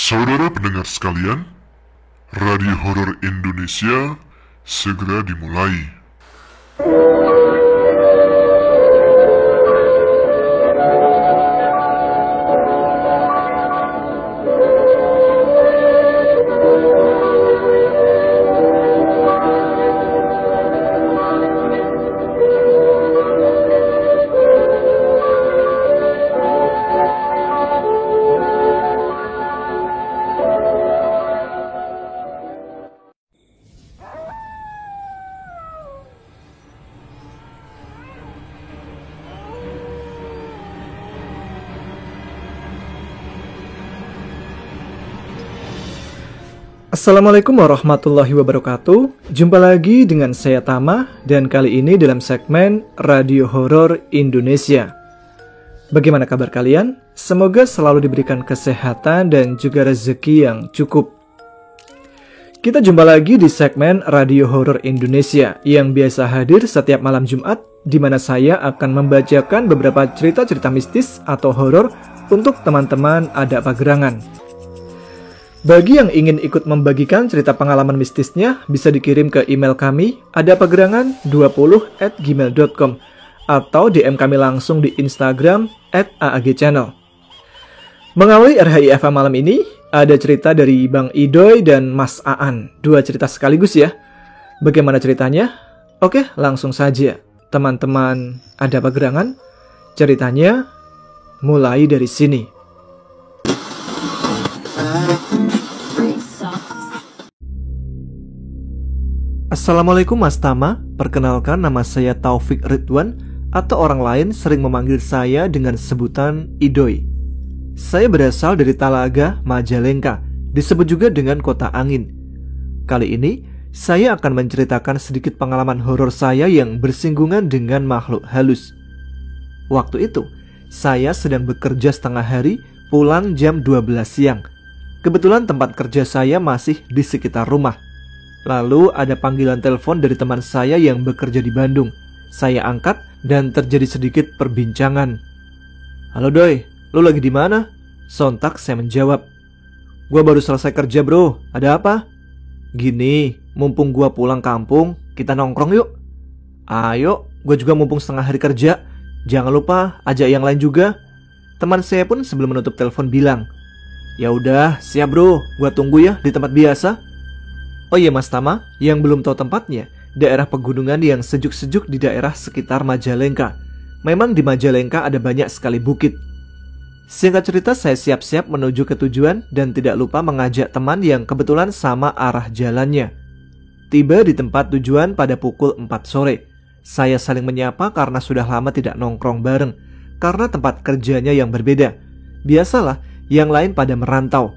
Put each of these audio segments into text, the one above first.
Saudara pendengar sekalian, Radio Horor Indonesia segera dimulai. Assalamualaikum warahmatullahi wabarakatuh. Jumpa lagi dengan saya Tama, dan kali ini dalam segmen Radio Horor Indonesia. Bagaimana kabar kalian? Semoga selalu diberikan kesehatan dan juga rezeki yang cukup. Kita jumpa lagi di segmen Radio Horor Indonesia yang biasa hadir setiap malam Jumat, di mana saya akan membacakan beberapa cerita-cerita mistis atau horor untuk teman-teman Ada Apa Gerangan. Bagi yang ingin ikut membagikan cerita pengalaman mistisnya, bisa dikirim ke email kami adapagerangan20@gmail.com atau DM kami langsung di Instagram @aagchannel. Mengawali RHIFA malam ini, ada cerita dari Bang Idoy dan Mas Aan. Dua cerita sekaligus ya. Bagaimana ceritanya? Oke, langsung saja. Teman-teman Ada Apa Gerangan, ceritanya mulai dari sini. Assalamualaikum Mas Tama, perkenalkan nama saya Taufik Ridwan, atau orang lain sering memanggil saya dengan sebutan Idoy. Saya berasal dari Talaga, Majalengka, disebut juga dengan Kota Angin. Kali ini, saya akan menceritakan sedikit pengalaman horor saya yang bersinggungan dengan makhluk halus. Waktu itu, saya sedang bekerja setengah hari, pulang jam 12 siang. Kebetulan tempat kerja saya masih di sekitar rumah. Lalu ada panggilan telepon dari teman saya yang bekerja di Bandung. Saya angkat dan terjadi sedikit perbincangan. "Halo Doy, lu lagi di mana?" Sontak saya menjawab. "Gua baru selesai kerja bro, ada apa?" "Gini, mumpung gua pulang kampung, kita nongkrong yuk." "Ayo, gua juga mumpung setengah hari kerja. Jangan lupa ajak yang lain juga." Teman saya pun sebelum menutup telepon bilang, "Ya udah, siap bro, gua tunggu ya di tempat biasa." Oh iya Mas Tama, yang belum tahu tempatnya, daerah pegunungan yang sejuk-sejuk di daerah sekitar Majalengka. Memang di Majalengka ada banyak sekali bukit. Singkat cerita, saya siap-siap menuju ke tujuan dan tidak lupa mengajak teman yang kebetulan sama arah jalannya. Tiba di tempat tujuan pada pukul 4 sore. Saya saling menyapa karena sudah lama tidak nongkrong bareng, karena tempat kerjanya yang berbeda. Biasalah, yang lain pada merantau.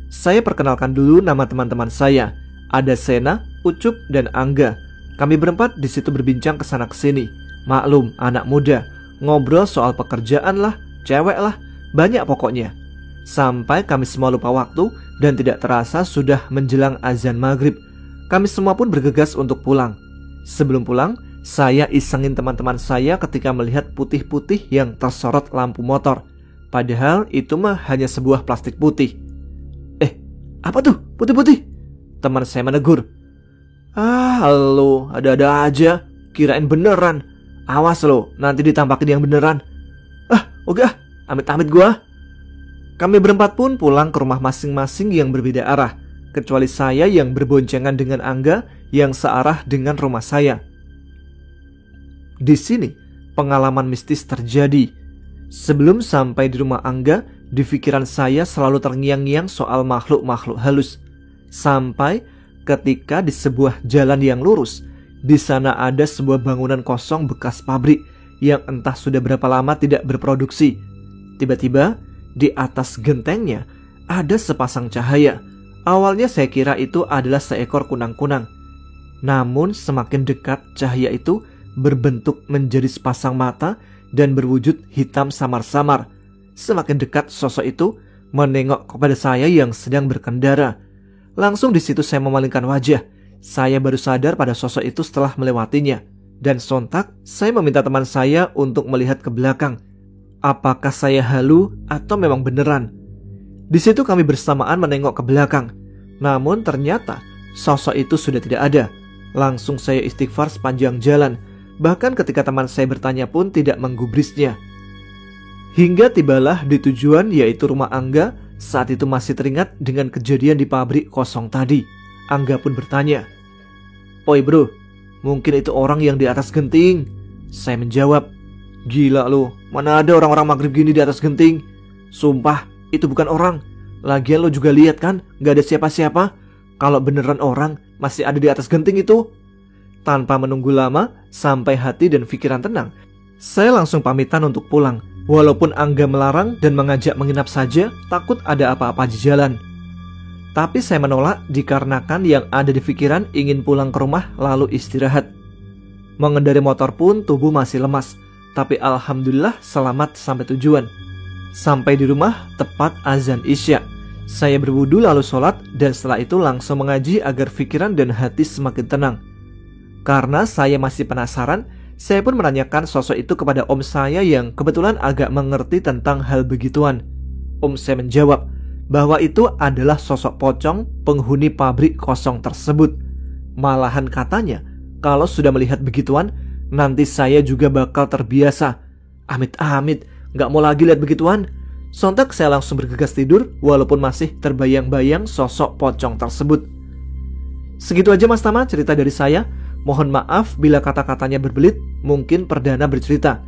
Saya perkenalkan dulu nama teman-teman saya. Ada Sena, Ucup, dan Angga. Kami berempat di situ berbincang kesana kesini. Maklum, anak muda, ngobrol soal pekerjaan lah, cewek lah, banyak pokoknya. Sampai kami semua lupa waktu dan tidak terasa sudah menjelang azan maghrib. Kami semua pun bergegas untuk pulang. Sebelum pulang, saya isengin teman-teman saya ketika melihat putih-putih yang tersorot lampu motor. Padahal itu mah hanya sebuah plastik putih. Apa tuh putih-putih?" Teman saya menegur. Lo ada-ada aja, kirain beneran. Awas lo, nanti ditampakin yang beneran." Oke, amit-amit gua." Kami berempat pun pulang ke rumah masing-masing yang berbeda arah, kecuali saya yang berboncengan dengan Angga yang searah dengan rumah saya. Di sini, pengalaman mistis terjadi. Sebelum sampai di rumah Angga, di pikiran saya selalu terngiang-ngiang soal makhluk-makhluk halus. Sampai ketika di sebuah jalan yang lurus, di sana ada sebuah bangunan kosong bekas pabrik yang entah sudah berapa lama tidak berproduksi. Tiba-tiba di atas gentengnya ada sepasang cahaya. Awalnya saya kira itu adalah seekor kunang-kunang. Namun semakin dekat, cahaya itu berbentuk menjadi sepasang mata dan berwujud hitam samar-samar. Semakin dekat, sosok itu menengok kepada saya yang sedang berkendara. Langsung di situ saya memalingkan wajah. Saya baru sadar pada sosok itu setelah melewatinya. Dan sontak saya meminta teman saya untuk melihat ke belakang. Apakah saya halu atau memang beneran? Di situ kami bersamaan menengok ke belakang. Namun ternyata sosok itu sudah tidak ada. Langsung saya istighfar sepanjang jalan. Bahkan ketika teman saya bertanya pun tidak menggubrisnya. Hingga tibalah di tujuan, yaitu rumah Angga. Saat itu masih teringat dengan kejadian di pabrik kosong tadi. Angga pun bertanya, "Oi bro, mungkin itu orang yang di atas genting." Saya menjawab, "Gila lu, mana ada orang-orang maghrib gini di atas genting? Sumpah, itu bukan orang. Lagian lo juga lihat kan, gak ada siapa-siapa. Kalau beneran orang, masih ada di atas genting itu." Tanpa menunggu lama, sampai hati dan pikiran tenang, saya langsung pamitan untuk pulang. Walaupun Angga melarang dan mengajak menginap saja, takut ada apa-apa di jalan. Tapi saya menolak dikarenakan yang ada di pikiran ingin pulang ke rumah lalu istirahat. Mengendari motor pun tubuh masih lemas, tapi alhamdulillah selamat sampai tujuan. Sampai di rumah tepat azan Isya. Saya berwudu lalu sholat dan setelah itu langsung mengaji agar pikiran dan hati semakin tenang. Karena saya masih penasaran, saya pun menanyakan sosok itu kepada om saya yang kebetulan agak mengerti tentang hal begituan. Om saya menjawab bahwa itu adalah sosok pocong penghuni pabrik kosong tersebut. Malahan katanya, kalau sudah melihat begituan, nanti saya juga bakal terbiasa. Amit-amit, gak mau lagi lihat begituan. Sontak saya langsung bergegas tidur walaupun masih terbayang-bayang sosok pocong tersebut. Segitu aja Mas Tama cerita dari saya. Mohon maaf bila kata-katanya berbelit, mungkin Perdana bercerita.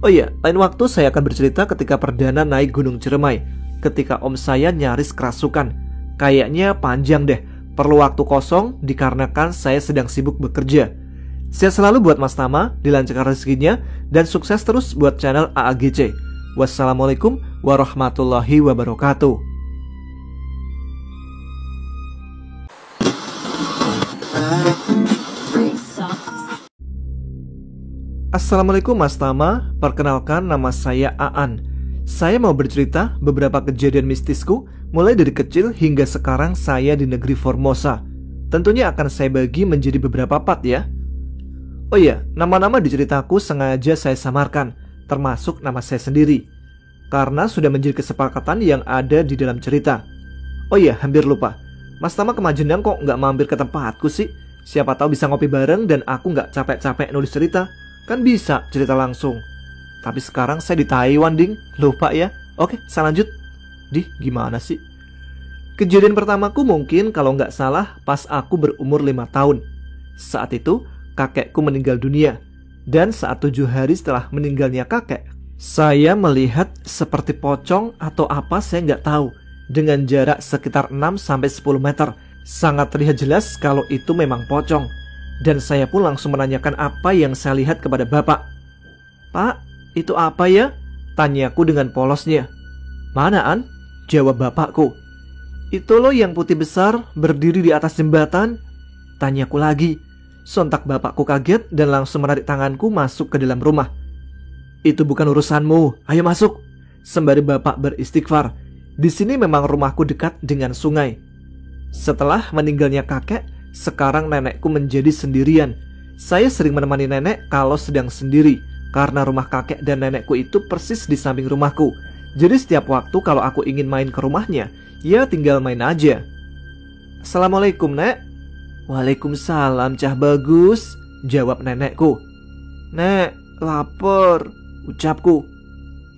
Oh iya, lain waktu saya akan bercerita ketika Perdana naik Gunung Ciremai, ketika om saya nyaris kerasukan. Kayaknya panjang deh, perlu waktu kosong dikarenakan saya sedang sibuk bekerja. Sehat selalu buat Mas Tama, dilancarkan rezekinya, dan sukses terus buat channel AAGC. Wassalamualaikum warahmatullahi wabarakatuh. Assalamualaikum Mas Tama, perkenalkan nama saya Aan. Saya mau bercerita beberapa kejadian mistisku mulai dari kecil hingga sekarang saya di negeri Formosa. Tentunya akan saya bagi menjadi beberapa part ya. Oh iya, nama-nama di ceritaku sengaja saya samarkan, termasuk nama saya sendiri, karena sudah menjadi kesepakatan yang ada di dalam cerita. Oh iya, hampir lupa, Mas Tama ke Majenang kok nggak mampir ke tempatku sih? Siapa tahu bisa ngopi bareng dan aku nggak capek-capek nulis cerita. Kan bisa cerita langsung. Tapi sekarang saya di Taiwan ding. Lupa ya. Oke, saya lanjut. Gimana sih? Kejadian pertamaku mungkin kalau nggak salah pas aku berumur 5 tahun. Saat itu kakekku meninggal dunia. Dan saat 7 hari setelah meninggalnya kakek, saya melihat seperti pocong atau apa saya nggak tahu, dengan jarak sekitar 6-10 meter. Sangat terlihat jelas kalau itu memang pocong. Dan saya pun langsung menanyakan apa yang saya lihat kepada bapak. "Pak, itu apa ya?" tanyaku dengan polosnya. "Mana An?" jawab bapakku. "Itu loh yang putih besar berdiri di atas jembatan," tanyaku lagi. Sontak bapakku kaget dan langsung menarik tanganku masuk ke dalam rumah. "Itu bukan urusanmu, ayo masuk," sembari bapak beristighfar. Di sini memang rumahku dekat dengan sungai. Setelah meninggalnya kakek, sekarang nenekku menjadi sendirian. Saya sering menemani nenek kalau sedang sendiri, karena rumah kakek dan nenekku itu persis di samping rumahku. Jadi setiap waktu kalau aku ingin main ke rumahnya, ya tinggal main aja. "Assalamualaikum Nek." "Waalaikumsalam Cah Bagus," jawab nenekku. "Nek, lapar," ucapku.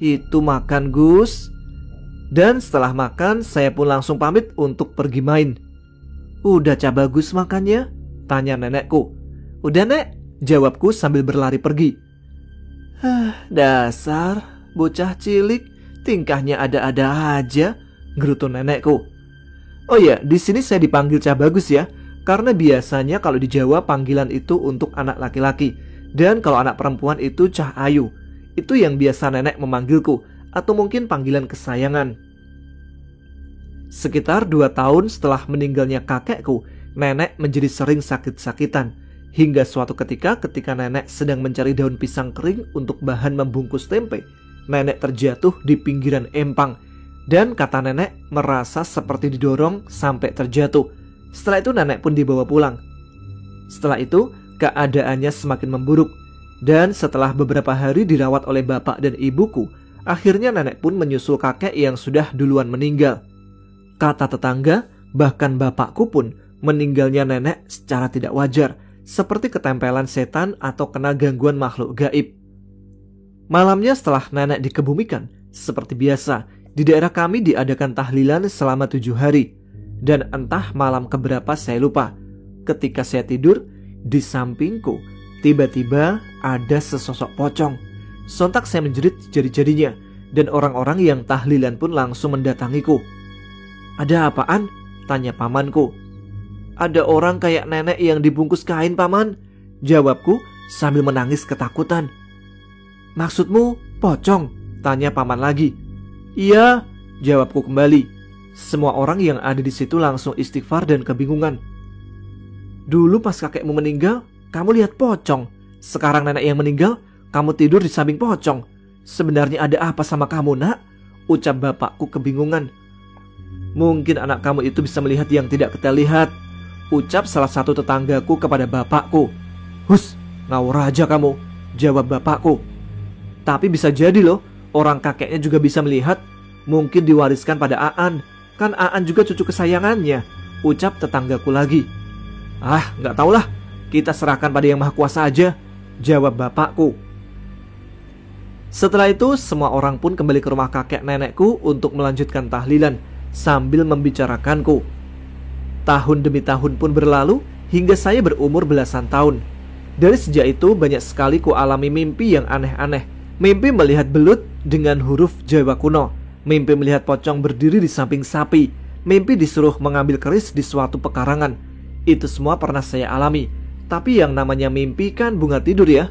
"Itu makan Gus." Dan setelah makan, saya pun langsung pamit untuk pergi main. "Udah Cah Bagus makannya?" tanya nenekku. "Udah Nek," jawabku sambil berlari pergi. Dasar bocah cilik, tingkahnya ada-ada aja," gerutu nenekku. Oh iya, di sini saya dipanggil Cah Bagus ya, karena biasanya kalau di Jawa panggilan itu untuk anak laki-laki, dan kalau anak perempuan itu Cah Ayu. Itu yang biasa nenek memanggilku, atau mungkin panggilan kesayangan. Sekitar 2 tahun setelah meninggalnya kakekku, nenek menjadi sering sakit-sakitan. Hingga suatu ketika nenek sedang mencari daun pisang kering untuk bahan membungkus tempe, nenek terjatuh di pinggiran empang. Dan kata nenek merasa seperti didorong sampai terjatuh. Setelah itu nenek pun dibawa pulang. Setelah itu keadaannya semakin memburuk. Dan setelah beberapa hari dirawat oleh bapak dan ibuku, akhirnya nenek pun menyusul kakek yang sudah duluan meninggal. Kata tetangga, bahkan bapakku pun meninggalnya nenek secara tidak wajar, seperti ketempelan setan atau kena gangguan makhluk gaib. Malamnya setelah nenek dikebumikan, seperti biasa, di daerah kami diadakan tahlilan selama 7 hari. Dan entah malam keberapa saya lupa, ketika saya tidur, di sampingku tiba-tiba ada sesosok pocong. Sontak saya menjerit jari-jarinya, dan orang-orang yang tahlilan pun langsung mendatangiku. "Ada apaan?" tanya pamanku. "Ada orang kayak nenek yang dibungkus kain, paman," jawabku sambil menangis ketakutan. "Maksudmu pocong?" tanya paman lagi. "Iya," jawabku kembali. Semua orang yang ada di situ langsung istighfar dan kebingungan. "Dulu pas kakekmu meninggal, kamu lihat pocong. Sekarang nenek yang meninggal, kamu tidur di samping pocong. Sebenarnya ada apa sama kamu, nak?" ucap bapakku kebingungan. "Mungkin anak kamu itu bisa melihat yang tidak kita lihat," ucap salah satu tetanggaku kepada bapakku. "Hus, ngawur aja kamu," jawab bapakku. "Tapi bisa jadi loh, orang kakeknya juga bisa melihat. Mungkin diwariskan pada Aan. Kan Aan juga cucu kesayangannya," ucap tetanggaku lagi. "Ah, nggak tahulah. Kita serahkan pada yang maha kuasa aja," jawab bapakku. Setelah itu, semua orang pun kembali ke rumah kakek nenekku untuk melanjutkan tahlilan sambil membicarakanku. Tahun demi tahun pun berlalu hingga saya berumur belasan tahun. Dari sejak itu banyak sekali ku alami mimpi yang aneh-aneh. Mimpi melihat belut dengan huruf Jawa kuno. Mimpi melihat pocong berdiri di samping sapi. Mimpi disuruh mengambil keris di suatu pekarangan. Itu semua pernah saya alami. Tapi yang namanya mimpi kan bunga tidur ya.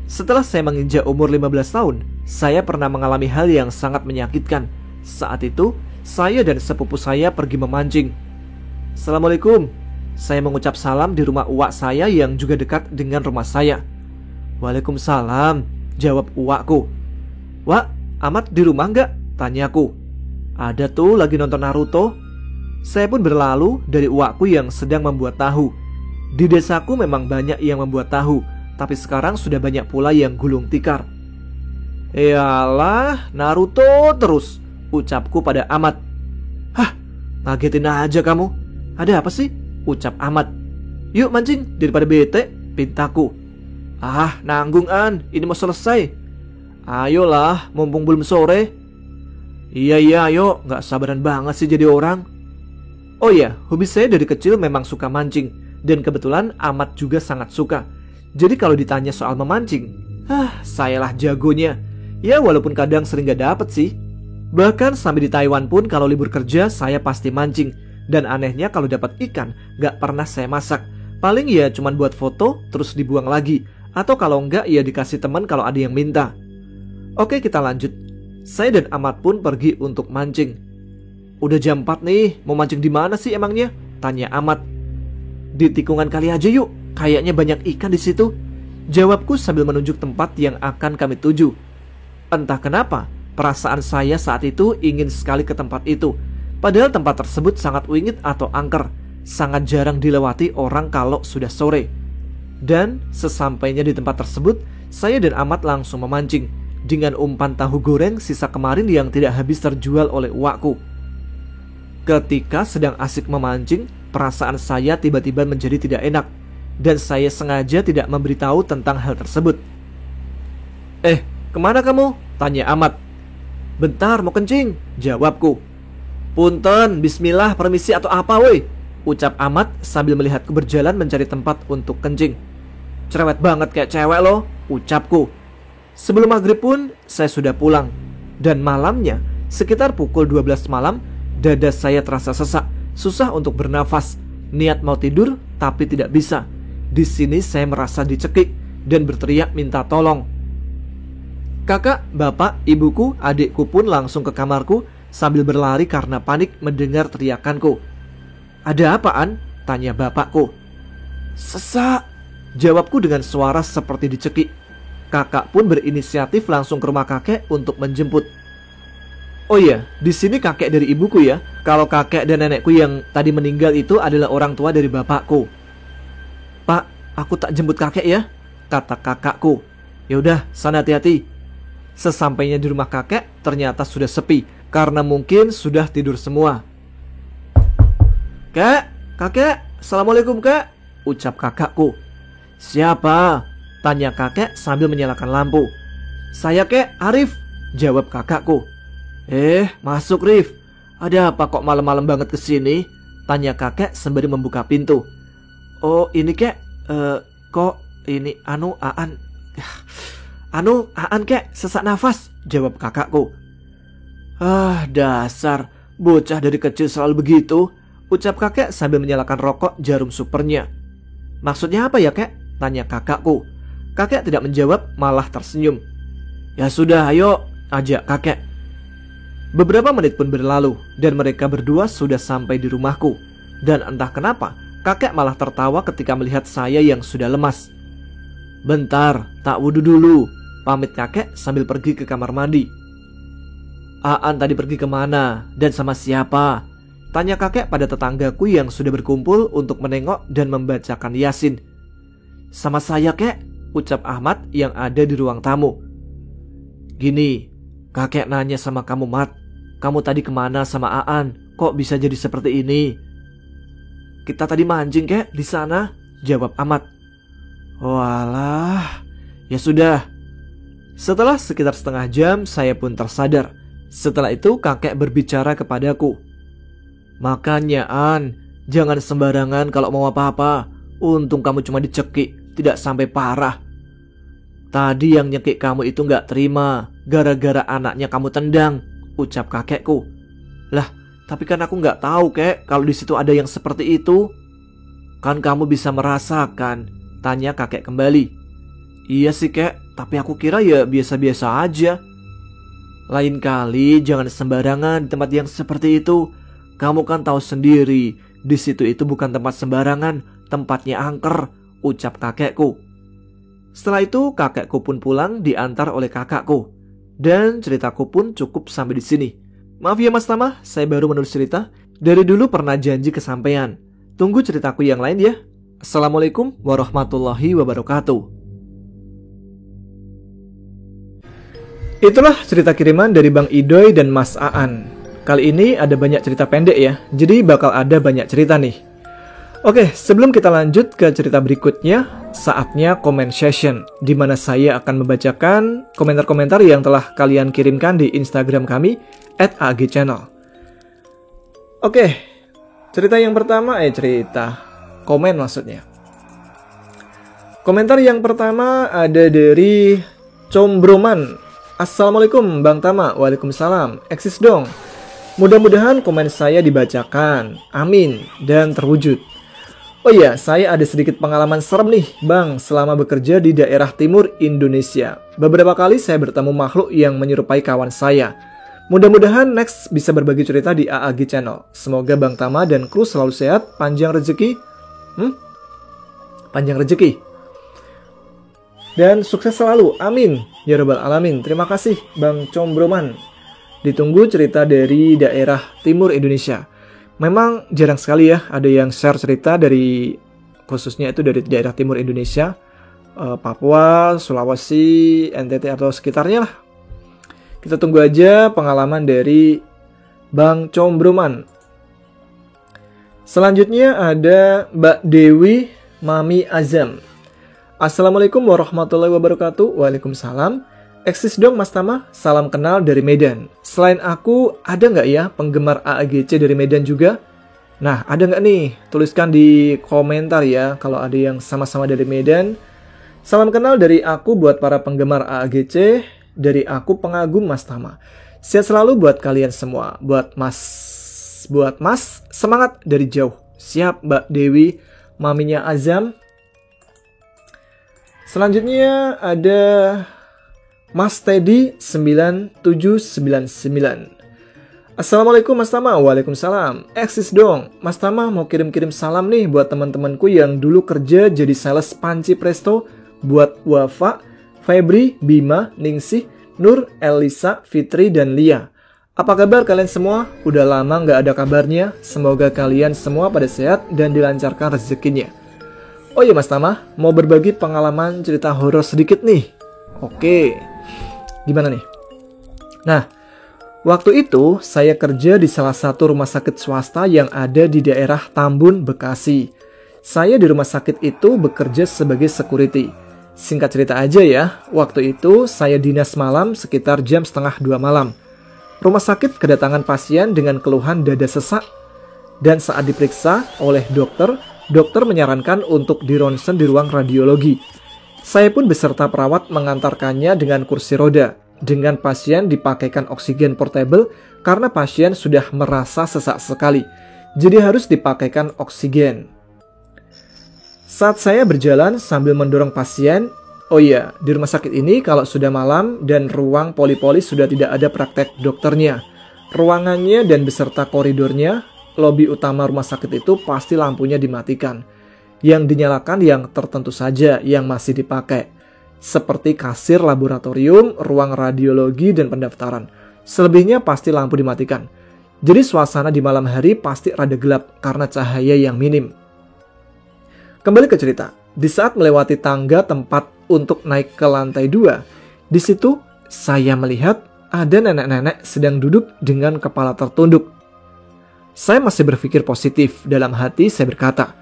Setelah saya menginjak umur 15 tahun, saya pernah mengalami hal yang sangat menyakitkan. Saat itu, saya dan sepupu saya pergi memancing. "Assalamualaikum." Saya mengucap salam di rumah uwak saya yang juga dekat dengan rumah saya. "Waalaikumsalam," jawab uwakku. "Wak, Amat di rumah nggak?" tanyaku. "Ada tuh, lagi nonton Naruto." Saya pun berlalu dari uwakku yang sedang membuat tahu. Di desaku memang banyak yang membuat tahu, tapi sekarang sudah banyak pula yang gulung tikar. "Yalah, Naruto terus," ucapku pada Amat. "Hah, ngagetin aja kamu. Ada apa sih?" ucap Amat. "Yuk mancing daripada bete," pintaku. "Ah, nanggung An, ini mau selesai." "Ayolah, mumpung belum sore." Iya, ayo, gak sabaran banget sih jadi orang." Oh iya, hobi saya dari kecil memang suka mancing. Dan kebetulan Amat juga sangat suka. Jadi kalau ditanya soal memancing, sayalah jagonya. Ya walaupun kadang sering gak dapet sih. Bahkan sampai di Taiwan pun kalau libur kerja saya pasti mancing. Dan anehnya kalau dapat ikan gak pernah saya masak. Paling ya cuman buat foto terus dibuang lagi. Atau kalau enggak ya dikasih teman kalau ada yang minta. Oke, kita lanjut. Saya dan Amat pun pergi untuk mancing. "Udah jam 4 nih, mau mancing di mana sih emangnya?" tanya Amat. "Di tikungan kali aja yuk, kayaknya banyak ikan di situ," jawabku sambil menunjuk tempat yang akan kami tuju. Entah kenapa, perasaan saya saat itu ingin sekali ke tempat itu. Padahal tempat tersebut sangat wingit atau angker, sangat jarang dilewati orang kalau sudah sore. Dan sesampainya di tempat tersebut, saya dan Amat langsung memancing dengan umpan tahu goreng sisa kemarin yang tidak habis terjual oleh uwakku. Ketika sedang asik memancing, perasaan saya tiba-tiba menjadi tidak enak, dan saya sengaja tidak memberitahu tentang hal tersebut. Kemana kamu?" tanya Amat. "Bentar, mau kencing," jawabku. "Punten, bismillah, permisi atau apa woi?" ucap Amat sambil melihatku berjalan mencari tempat untuk kencing. "Cerewet banget kayak cewek lo," ucapku. Sebelum maghrib pun saya sudah pulang. Dan malamnya, sekitar pukul 12 malam, dada saya terasa sesak, susah untuk bernafas. Niat mau tidur tapi tidak bisa. Di sini saya merasa dicekik dan berteriak minta tolong. Kakak, bapak, ibuku, adikku pun langsung ke kamarku sambil berlari karena panik mendengar teriakanku. "Ada apaan?" tanya bapakku. "Sesak," jawabku dengan suara seperti dicekik. Kakak pun berinisiatif langsung ke rumah kakek untuk menjemput. "Oh iya, di sini kakek dari ibuku ya. Kalau kakek dan nenekku yang tadi meninggal itu adalah orang tua dari bapakku." "Pak, aku tak jemput kakek ya," kata kakakku. "Yaudah, sana hati-hati." Sesampainya di rumah kakek, ternyata sudah sepi karena mungkin sudah tidur semua. "Kak, kakek, assalamualaikum kak," ucap kakakku. "Siapa?" tanya kakek sambil menyalakan lampu. "Saya kek, Arif," jawab kakakku. Masuk Rif. Ada apa kok malam-malam banget kesini?" tanya kakek sembari membuka pintu. "Oh ini kek, kok ini Aan kek sesak nafas," jawab kakakku. Dasar bocah dari kecil selalu begitu," ucap kakek sambil menyalakan rokok jarum supernya. "Maksudnya apa ya kek?" tanya kakakku. Kakek tidak menjawab, malah tersenyum. "Ya sudah, ayo," ajak kakek. Beberapa menit pun berlalu dan mereka berdua sudah sampai di rumahku. Dan entah kenapa kakek malah tertawa ketika melihat saya yang sudah lemas. "Bentar, tak wudhu dulu," pamit kakek sambil pergi ke kamar mandi. "Aan tadi pergi kemana dan sama siapa?" tanya kakek pada tetanggaku yang sudah berkumpul untuk menengok dan membacakan Yasin. "Sama saya kek," ucap Ahmad yang ada di ruang tamu. "Gini, kakek nanya sama kamu Mat, kamu tadi kemana sama Aan? Kok bisa jadi seperti ini?" "Kita tadi mancing kek di sana," jawab Ahmad. "Walah, ya sudah." Setelah sekitar setengah jam saya pun tersadar. Setelah itu kakek berbicara kepadaku. "Makanya An, jangan sembarangan kalau mau apa-apa. Untung kamu cuma dicekik, tidak sampai parah. Tadi yang nyekik kamu itu gak terima gara-gara anaknya kamu tendang," ucap kakekku. "Lah, tapi kan aku gak tahu kek kalau di situ ada yang seperti itu." "Kan kamu bisa merasakan," tanya kakek kembali. "Iya sih kek, tapi aku kira ya biasa-biasa aja." "Lain kali jangan sembarangan di tempat yang seperti itu. Kamu kan tahu sendiri, di situ itu bukan tempat sembarangan, tempatnya angker," ucap kakekku. Setelah itu kakekku pun pulang diantar oleh kakakku. Dan ceritaku pun cukup sampai di sini. Maaf ya Mas Tama, saya baru menulis cerita. Dari dulu pernah janji kesampaian. Tunggu ceritaku yang lain ya. Assalamualaikum warahmatullahi wabarakatuh. Itulah cerita kiriman dari Bang Idoy dan Mas Aan. Kali ini ada banyak cerita pendek ya, jadi bakal ada banyak cerita nih. Oke, sebelum kita lanjut ke cerita berikutnya, saatnya comment session, di mana saya akan membacakan komentar-komentar yang telah kalian kirimkan di Instagram kami @agchannel. Oke, cerita yang pertama, komen maksudnya. Komentar yang pertama ada dari Combroman. "Assalamualaikum Bang Tama." "Waalaikumsalam." "Eksis dong. Mudah-mudahan komen saya dibacakan. Amin. Dan terwujud. Oh iya, saya ada sedikit pengalaman serem nih Bang selama bekerja di daerah timur Indonesia. Beberapa kali saya bertemu makhluk yang menyerupai kawan saya. Mudah-mudahan next bisa berbagi cerita di AAG Channel. Semoga Bang Tama dan kru selalu sehat, panjang rezeki. Panjang rezeki. Dan sukses selalu. Amin. Ya Rabbal Alamin." Terima kasih Bang Combroman. Ditunggu cerita dari daerah timur Indonesia. Memang jarang sekali ya ada yang share cerita dari, khususnya itu dari daerah timur Indonesia, Papua, Sulawesi, NTT atau sekitarnya lah. Kita tunggu aja pengalaman dari Bang Combroman. Selanjutnya ada Mbak Dewi Mami Azam. "Assalamualaikum warahmatullahi wabarakatuh." "Waalaikumsalam." "Eksis dong Mas Tama, salam kenal dari Medan. Selain aku, ada nggak ya penggemar AAGC dari Medan juga? Nah, ada nggak nih? Tuliskan di komentar ya kalau ada yang sama-sama dari Medan. Salam kenal dari aku buat para penggemar AAGC, dari aku pengagum Mas Tama. Sehat selalu buat kalian semua. Buat Mas, semangat dari jauh." Siap Mbak Dewi, maminya Azam. Selanjutnya ada Mas Teddy 9799. "Assalamualaikum Mas Tama." "Waalaikumsalam." "Eksis dong Mas Tama, mau kirim-kirim salam nih buat teman-temanku yang dulu kerja jadi sales panci presto, buat Wafa, Febri, Bima, Ningsih, Nur, Elisa, Fitri, dan Lia. Apa kabar kalian semua? Udah lama nggak ada kabarnya. Semoga kalian semua pada sehat dan dilancarkan rezekinya. Oh iya Mas Tama, mau berbagi pengalaman cerita horor sedikit nih." Oke, gimana nih? Nah, Waktu itu saya kerja di salah satu rumah sakit swasta yang ada di daerah Tambun, Bekasi. Saya di rumah sakit itu bekerja sebagai security. Singkat cerita aja ya, waktu itu saya dinas malam sekitar jam 1:30 malam. Rumah sakit kedatangan pasien dengan keluhan dada sesak. Dan saat diperiksa oleh dokter menyarankan untuk dironsen di ruang radiologi. Saya pun beserta perawat mengantarkannya dengan kursi roda. Dengan pasien dipakaikan oksigen portable karena pasien sudah merasa sesak sekali. Jadi harus dipakaikan oksigen. Saat saya berjalan sambil mendorong pasien, oh iya, di rumah sakit ini kalau sudah malam dan ruang poli-poli sudah tidak ada praktek dokternya. Ruangannya dan beserta koridornya, lobi utama rumah sakit itu pasti lampunya dimatikan. Yang dinyalakan yang tertentu saja yang masih dipakai. Seperti kasir laboratorium, ruang radiologi, dan pendaftaran. Selebihnya pasti lampu dimatikan. Jadi suasana di malam hari pasti rada gelap karena cahaya yang minim. Kembali ke cerita. Di saat melewati tangga tempat untuk naik ke lantai 2, di situ saya melihat ada nenek-nenek sedang duduk dengan kepala tertunduk. Saya masih berpikir positif. Dalam hati saya berkata,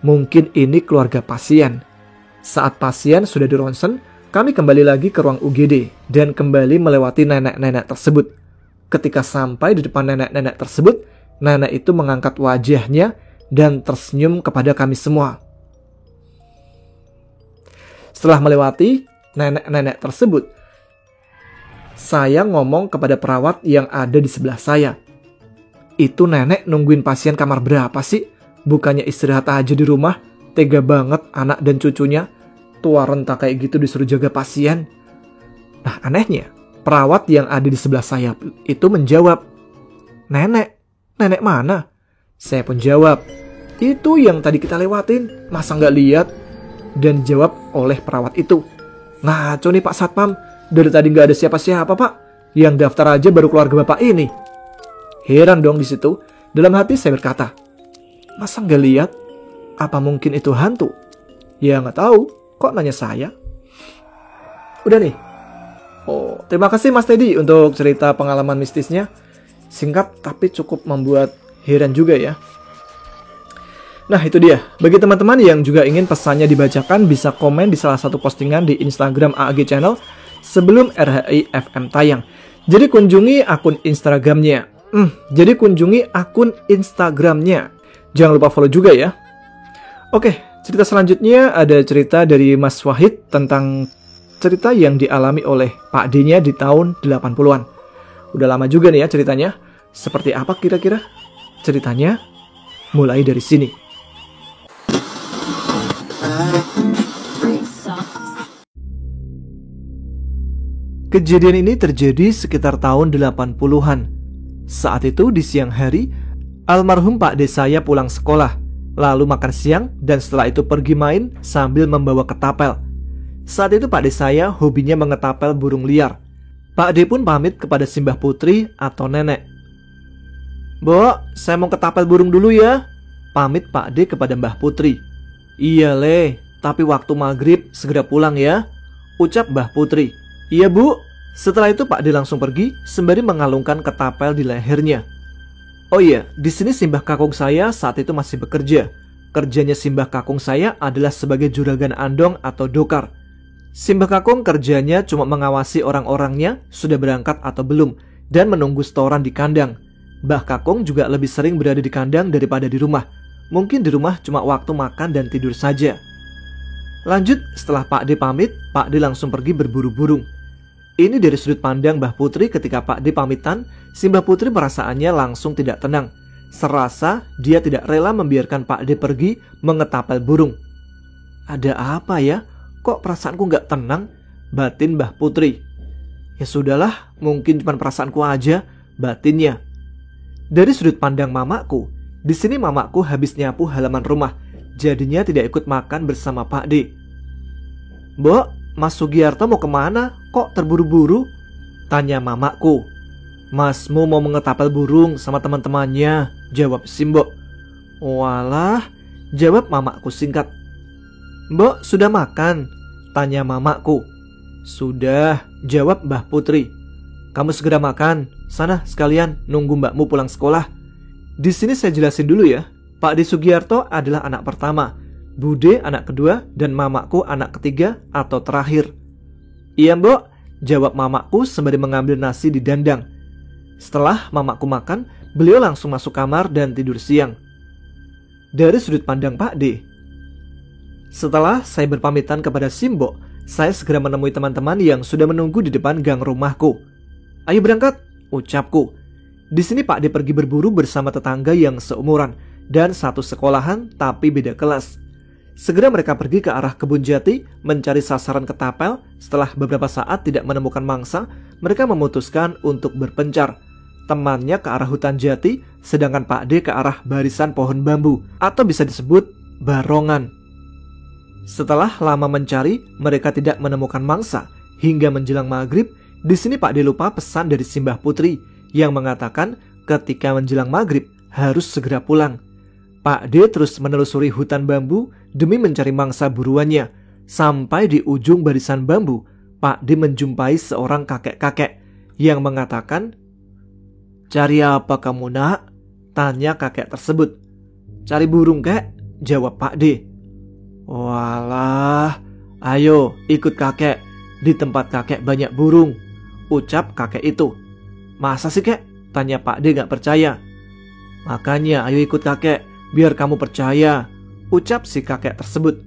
mungkin ini keluarga pasien. Saat pasien sudah dironsen, kami kembali lagi ke ruang UGD dan kembali melewati nenek-nenek tersebut. Ketika sampai di depan nenek-nenek tersebut, nenek itu mengangkat wajahnya dan tersenyum kepada kami semua. Setelah melewati nenek-nenek tersebut, saya ngomong kepada perawat yang ada di sebelah saya. Itu nenek nungguin pasien kamar berapa sih? Bukannya istirahat aja di rumah? Tega banget anak dan cucunya. Tua renta kayak gitu disuruh jaga pasien. Nah anehnya, perawat yang ada di sebelah saya itu menjawab, Nenek mana? Saya pun jawab, itu yang tadi kita lewatin, masa nggak lihat? Dan dijawab oleh perawat itu, ngaco nih Pak Satpam, dari tadi nggak ada siapa-siapa Pak. Yang daftar aja baru keluarga Bapak ini. Heran dong di situ. Dalam hati saya berkata, masa nggak lihat? Apa mungkin itu hantu? Ya nggak tahu. Kok nanya saya? Udah nih. Oh, terima kasih Mas Teddy untuk cerita pengalaman mistisnya. Singkat tapi cukup membuat heran juga ya. Nah itu dia. Bagi teman-teman yang juga ingin pesannya dibacakan, bisa komen di salah satu postingan di Instagram AAG Channel sebelum RHI FM tayang. Jadi kunjungi akun Instagramnya. Jangan lupa follow juga ya. Oke, cerita selanjutnya ada cerita dari Mas Wahid tentang cerita yang dialami oleh Pak D-nya di tahun 80-an. Udah lama juga nih ya ceritanya. Seperti apa kira-kira? Ceritanya mulai dari sini. Kejadian ini terjadi sekitar tahun 80-an. Saat itu di siang hari, almarhum Pak D saya pulang sekolah, lalu makan siang dan setelah itu pergi main sambil membawa ketapel. Saat itu Pak D saya hobinya mengetapel burung liar. Pak D pun pamit kepada Simbah Putri atau nenek. Mbok, saya mau ketapel burung dulu ya. Pamit Pak D kepada Mbah Putri. Iya Le, tapi waktu maghrib segera pulang ya, ucap Mbah Putri. Iya Bu. Setelah itu Pak D langsung pergi sembari mengalungkan ketapel di lehernya. Oh iya, di sini Simbah Kakung saya saat itu masih bekerja. Kerjanya Simbah Kakung saya adalah sebagai juragan andong atau dokar. Simbah Kakung kerjanya cuma mengawasi orang-orangnya sudah berangkat atau belum dan menunggu setoran di kandang. Mbah Kakung juga lebih sering berada di kandang daripada di rumah. Mungkin di rumah cuma waktu makan dan tidur saja. Lanjut, setelah Pak D pamit, Pak D langsung pergi berburu burung. Ini dari sudut pandang Mbah Putri. Ketika Pak D pamitan, Simbah Putri perasaannya langsung tidak tenang. Serasa dia tidak rela membiarkan Pak D pergi mengetapel burung. Ada apa ya? Kok perasaanku gak tenang? Batin Mbah Putri. Ya sudahlah, mungkin cuma perasaanku aja, batinnya. Dari sudut pandang mamaku, di sini mamaku habis nyapu halaman rumah, jadinya tidak ikut makan bersama Pak D. Mbok, Mas Sugiarto mau kemana? Kok terburu-buru? Tanya mamaku. Masmu mau mengetapel burung sama teman-temannya, jawab Simbok. Walah, jawab mamaku singkat. Mbok, sudah makan? Tanya mamaku. Sudah, jawab Mbah Putri. Kamu segera makan, sana sekalian nunggu mbakmu pulang sekolah. Di sini saya jelasin dulu ya. Pak D Sugiarto adalah anak pertama, Bude anak kedua, dan mamaku anak ketiga atau terakhir. Iya mbok, jawab mamaku sembari mengambil nasi di dandang. Setelah mamaku makan, beliau langsung masuk kamar dan tidur siang. Dari sudut pandang Pak D, setelah saya berpamitan kepada Simbo, saya segera menemui teman-teman yang sudah menunggu di depan gang rumahku. Ayo berangkat, ucapku. Di sini Pak D pergi berburu bersama tetangga yang seumuran dan satu sekolahan tapi beda kelas. Segera mereka pergi ke arah kebun jati mencari sasaran ketapel. Setelah beberapa saat tidak menemukan mangsa, mereka memutuskan untuk berpencar. Temannya ke arah hutan jati, sedangkan Pak D ke arah barisan pohon bambu atau bisa disebut barongan. Setelah lama mencari, mereka tidak menemukan mangsa. Hingga menjelang maghrib, di sini Pak D lupa pesan dari Simbah Putri yang mengatakan ketika menjelang maghrib harus segera pulang. Pak D terus menelusuri hutan bambu demi mencari mangsa buruannya. Sampai di ujung barisan bambu, Pak D menjumpai seorang kakek-kakek yang mengatakan, "Cari apa kamu nak?" tanya kakek tersebut. "Cari burung kek," jawab Pak D. "Walah, ayo ikut kakek, di tempat kakek banyak burung," ucap kakek itu. "Masa sih kek?" tanya Pak D gak percaya. "Makanya ayo ikut kakek, biar kamu percaya," ucap si kakek tersebut.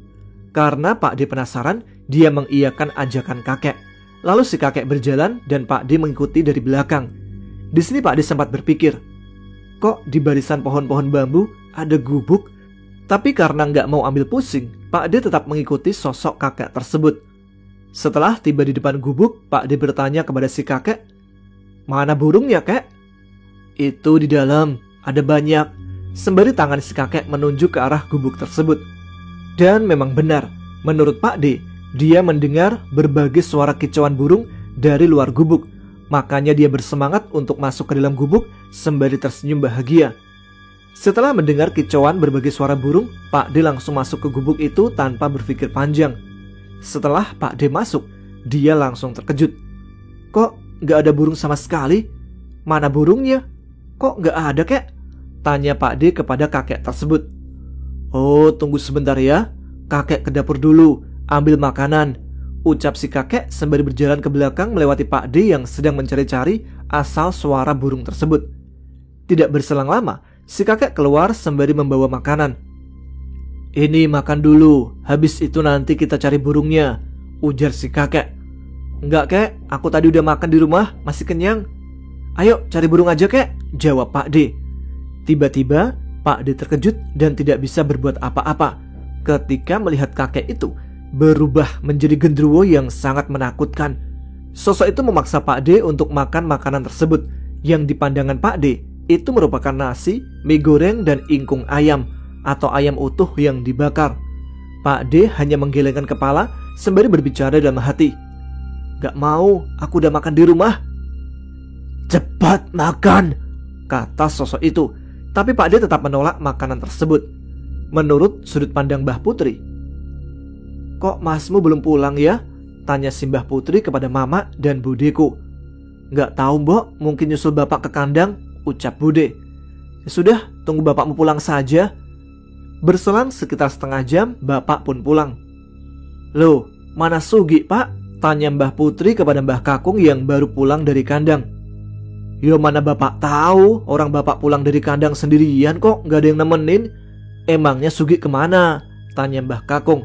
Karena Pak D penasaran, dia mengiyakan ajakan kakek. Lalu si kakek berjalan dan Pak D mengikuti dari belakang. Di sini Pak D sempat berpikir, kok di barisan pohon-pohon bambu ada gubuk? Tapi karena nggak mau ambil pusing, Pak D tetap mengikuti sosok kakek tersebut. Setelah tiba di depan gubuk, Pak D bertanya kepada si kakek, "Mana burungnya kek?" "Itu di dalam, ada banyak," sembari tangan si kakek menunjuk ke arah gubuk tersebut. Dan memang benar, menurut Pak D, dia mendengar berbagai suara kicauan burung dari luar gubuk. Makanya dia bersemangat untuk masuk ke dalam gubuk sembari tersenyum bahagia. Setelah mendengar kicauan berbagai suara burung, Pak D langsung masuk ke gubuk itu tanpa berpikir panjang. Setelah Pak D masuk, dia langsung terkejut. "Kok gak ada burung sama sekali? Mana burungnya? Kok gak ada kek?" tanya Pak D kepada kakek tersebut. "Oh, tunggu sebentar ya, kakek ke dapur dulu, ambil makanan," ucap si kakek sembari berjalan ke belakang melewati Pak D yang sedang mencari-cari asal suara burung tersebut. Tidak berselang lama, si kakek keluar sembari membawa makanan. "Ini makan dulu, habis itu nanti kita cari burungnya," ujar si kakek. "Enggak kek, aku tadi udah makan di rumah, masih kenyang." "Ayo cari burung aja kek," jawab Pak D. Tiba-tiba Pak D terkejut dan tidak bisa berbuat apa-apa ketika melihat kakek itu berubah menjadi genderuwo yang sangat menakutkan. Sosok itu memaksa Pak D untuk makan makanan tersebut yang di pandangan Pak D itu merupakan nasi, mie goreng, dan ingkung ayam atau ayam utuh yang dibakar. Pak D hanya menggelengkan kepala sembari berbicara dalam hati, "Gak mau, aku udah makan di rumah." "Cepat makan," kata sosok itu. Tapi Pak D tetap menolak makanan tersebut. Menurut sudut pandang Mbah Putri, "Kok masmu belum pulang ya?" tanya si Mbah Putri kepada mama dan budeku. "Gak tahu mbok, mungkin nyusul bapak ke kandang," ucap bude. "Ya sudah, tunggu bapakmu pulang saja." Berselang sekitar setengah jam, bapak pun pulang. "Loh, mana Sugi pak?" tanya Mbah Putri kepada Mbah Kakung yang baru pulang dari kandang. "Ya mana bapak tahu, orang bapak pulang dari kandang sendirian kok, gak ada yang nemenin." "Emangnya Sugi kemana?" tanya Mbah Kakung.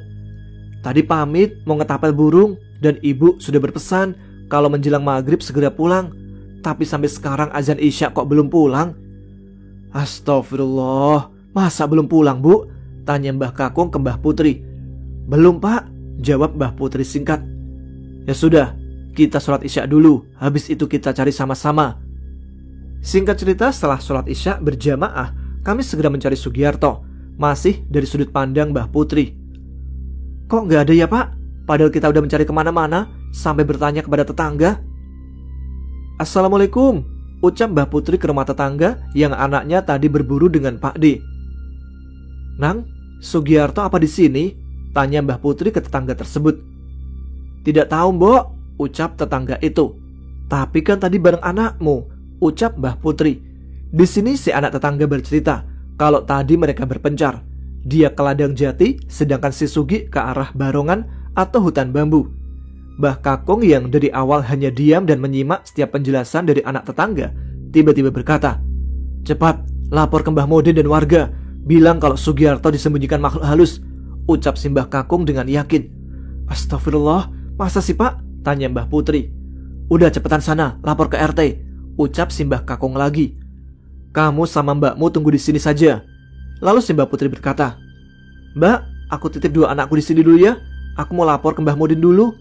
"Tadi pamit mau ngetapel burung dan ibu sudah berpesan kalau menjelang maghrib segera pulang. Tapi sampai sekarang azan isya kok belum pulang." "Astagfirullah, masa belum pulang bu?" tanya Mbah Kakung ke Mbah Putri. "Belum pak," jawab Mbah Putri singkat. "Ya sudah, kita sholat isya dulu, habis itu kita cari sama-sama." Singkat cerita, setelah sholat isya berjamaah, kami segera mencari Sugiarto, masih dari sudut pandang Mbah Putri. "Kok gak ada ya pak? Padahal kita udah mencari kemana-mana, sampai bertanya kepada tetangga." "Assalamualaikum," ucap Mbah Putri ke rumah tetangga yang anaknya tadi berburu dengan Pak D. "Nang, Sugiarto apa di sini?" tanya Mbah Putri ke tetangga tersebut. "Tidak tahu mbok," ucap tetangga itu. "Tapi kan tadi bareng anakmu," ucap Mbah Putri. Di sini si anak tetangga bercerita kalau tadi mereka berpencar. Dia ke ladang jati, sedangkan si Sugi ke arah barongan atau hutan bambu. Mbah Kakung yang dari awal hanya diam dan menyimak setiap penjelasan dari anak tetangga, tiba-tiba berkata, "Cepat, lapor ke Mbah Modin dan warga. Bilang kalau Sugiarto disembunyikan makhluk halus," ucap si Mbah Kakung dengan yakin. "Astagfirullah, masa sih Pak?" tanya Mbah Putri. "Udah cepetan sana, lapor ke RT," ucap si Mbah Kakung lagi. "Kamu sama mbakmu tunggu di sini saja." Lalu si Mbah Putri berkata, "Mbak, aku titip 2 anakku di sini dulu ya. Aku mau lapor ke Mbah Modin dulu."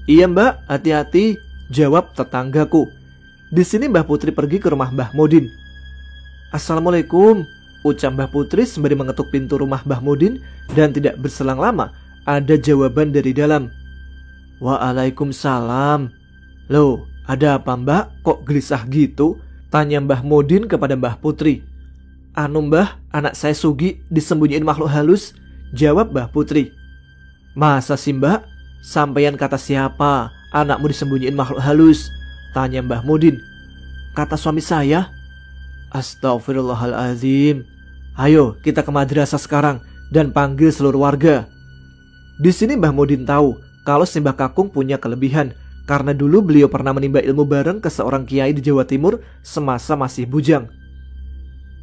"Iya Mbak, hati-hati," jawab tetanggaku. Di sini Mbah Putri pergi ke rumah Mbah Modin. "Assalamualaikum," ucap Mbah Putri sembari mengetuk pintu rumah Mbah Modin, dan tidak berselang lama ada jawaban dari dalam. "Waalaikumsalam." "Loh, ada apa Mbak? Kok gelisah gitu?" tanya Mbah Modin kepada Mbah Putri. "Anu Mbah, anak saya Sugi disembunyiin makhluk halus," jawab Mbah Putri. "Masa sih Mbak? Sampeyan kata siapa anakmu disembunyiin makhluk halus?" tanya Mbah Modin. "Kata suami saya." "Astagfirullahaladzim. Ayo kita ke madrasah sekarang dan panggil seluruh warga." Di sini Mbah Modin tahu kalau si Mbah Kakung punya kelebihan, karena dulu beliau pernah menimba ilmu bareng ke seorang kiai di Jawa Timur semasa masih bujang.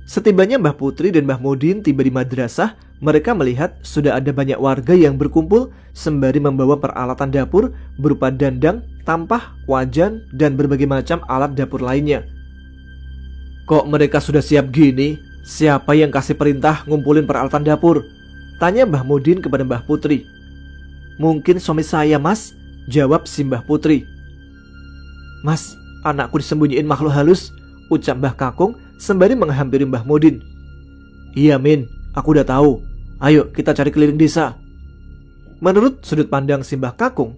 Setibanya Mbah Putri dan Mbah Modin tiba di madrasah, mereka melihat sudah ada banyak warga yang berkumpul sembari membawa peralatan dapur berupa dandang, tampah, wajan, dan berbagai macam alat dapur lainnya. "Kok mereka sudah siap gini? Siapa yang kasih perintah ngumpulin peralatan dapur?" tanya Mbah Modin kepada Mbah Putri. "Mungkin suami saya Mas," jawab si Mbah Putri. "Mas, anakku disembunyiin makhluk halus," ucap Mbah Kakung sembari menghampiri Mbah Modin. "Iya Min, aku udah tahu. Ayo kita cari keliling desa." Menurut sudut pandang si Mbah Kakung,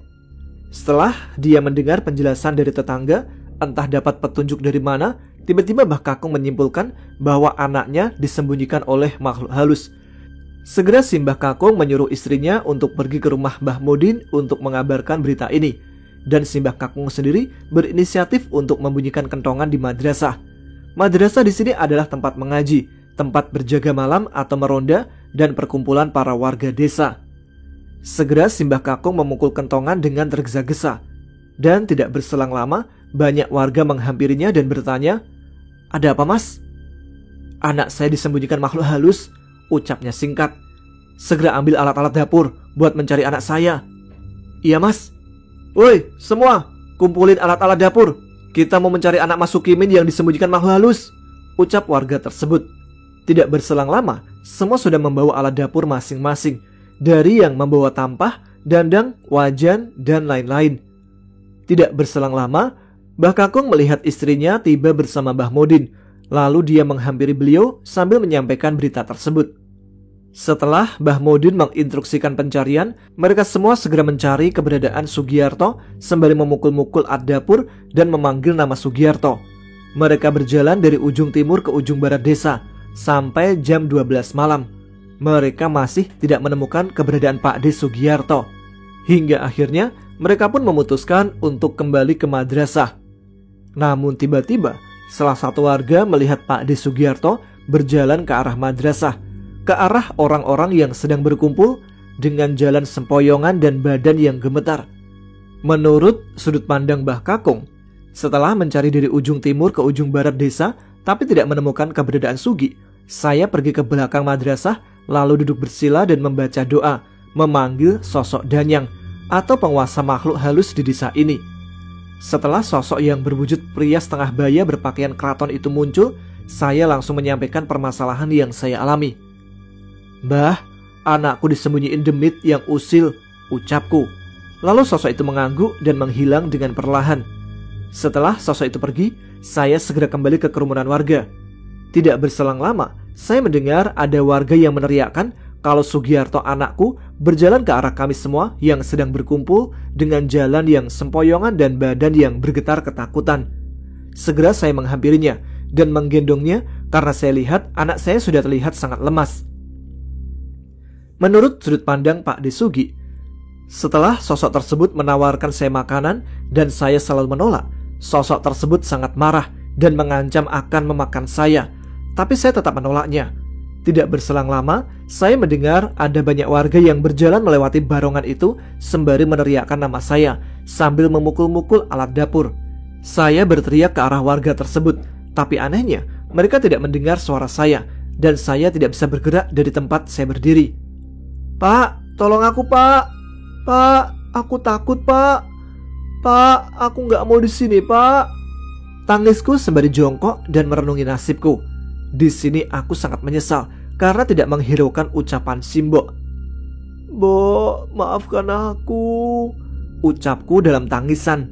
setelah dia mendengar penjelasan dari tetangga, entah dapat petunjuk dari mana, tiba-tiba Mbah Kakung menyimpulkan bahwa anaknya disembunyikan oleh makhluk halus. Segera si Mbah Kakung menyuruh istrinya untuk pergi ke rumah Mbah Modin untuk mengabarkan berita ini, dan si Mbah Kakung sendiri berinisiatif untuk membunyikan kentongan di madrasah. Madrasah di sini adalah tempat mengaji, tempat berjaga malam atau meronda, dan perkumpulan para warga desa. Segera si Mbah Kakung memukul kentongan dengan tergesa-gesa, dan tidak berselang lama banyak warga menghampirinya dan bertanya, "Ada apa Mas?" "Anak saya disembunyikan makhluk halus," ucapnya singkat. "Segera ambil alat-alat dapur buat mencari anak saya." "Iya Mas." "Woi semua, kumpulin alat-alat dapur. Kita mau mencari anak Mas Sukimin yang disembunyikan makhluk halus," ucap warga tersebut. Tidak berselang lama, semua sudah membawa alat dapur masing-masing, dari yang membawa tampah, dandang, wajan, dan lain-lain. Tidak berselang lama, Mbah Kakung melihat istrinya tiba bersama Mbah Modin. Lalu dia menghampiri beliau sambil menyampaikan berita tersebut. Setelah Mbah Modin menginstruksikan pencarian, mereka semua segera mencari keberadaan Sugiarto sembari memukul-mukul alat dapur dan memanggil nama Sugiarto. Mereka berjalan dari ujung timur ke ujung barat desa sampai jam 12 malam. Mereka masih tidak menemukan keberadaan Pak D Sugiarto. Hingga akhirnya mereka pun memutuskan untuk kembali ke madrasah. Namun tiba-tiba salah satu warga melihat Pak D Sugiarto berjalan ke arah madrasah, ke arah orang-orang yang sedang berkumpul dengan jalan sempoyongan dan badan yang gemetar. Menurut sudut pandang Mbah Kakung, setelah mencari dari ujung timur ke ujung barat desa tapi tidak menemukan keberadaan Sugi, saya pergi ke belakang madrasah lalu duduk bersila dan membaca doa, memanggil sosok Danyang atau penguasa makhluk halus di desa ini. Setelah sosok yang berwujud pria setengah baya berpakaian keraton itu muncul, saya langsung menyampaikan permasalahan yang saya alami. "Mbah, anakku disembunyiin demit yang usil," ucapku. Lalu sosok itu mengangguk dan menghilang dengan perlahan. Setelah sosok itu pergi, saya segera kembali ke kerumunan warga. Tidak berselang lama, saya mendengar ada warga yang meneriakkan kalau Sugiarto anakku berjalan ke arah kami semua yang sedang berkumpul dengan jalan yang sempoyongan dan badan yang bergetar ketakutan. Segera saya menghampirinya dan menggendongnya karena saya lihat anak saya sudah terlihat sangat lemas. Menurut sudut pandang Pak D Sugi, setelah sosok tersebut menawarkan saya makanan dan saya selalu menolak, sosok tersebut sangat marah dan mengancam akan memakan saya. Tapi saya tetap menolaknya. Tidak berselang lama, saya mendengar ada banyak warga yang berjalan melewati barongan itu sembari meneriakkan nama saya sambil memukul-mukul alat dapur. Saya berteriak ke arah warga tersebut, tapi anehnya mereka tidak mendengar suara saya dan saya tidak bisa bergerak dari tempat saya berdiri. "Pak, tolong aku, Pak. Pak, aku takut, Pak. Pak, aku nggak mau di sini, Pak." Tangisku sembari jongkok dan merenungi nasibku. Di sini aku sangat menyesal karena tidak menghiraukan ucapan Simbok. "Bo, maafkan aku," ucapku dalam tangisan.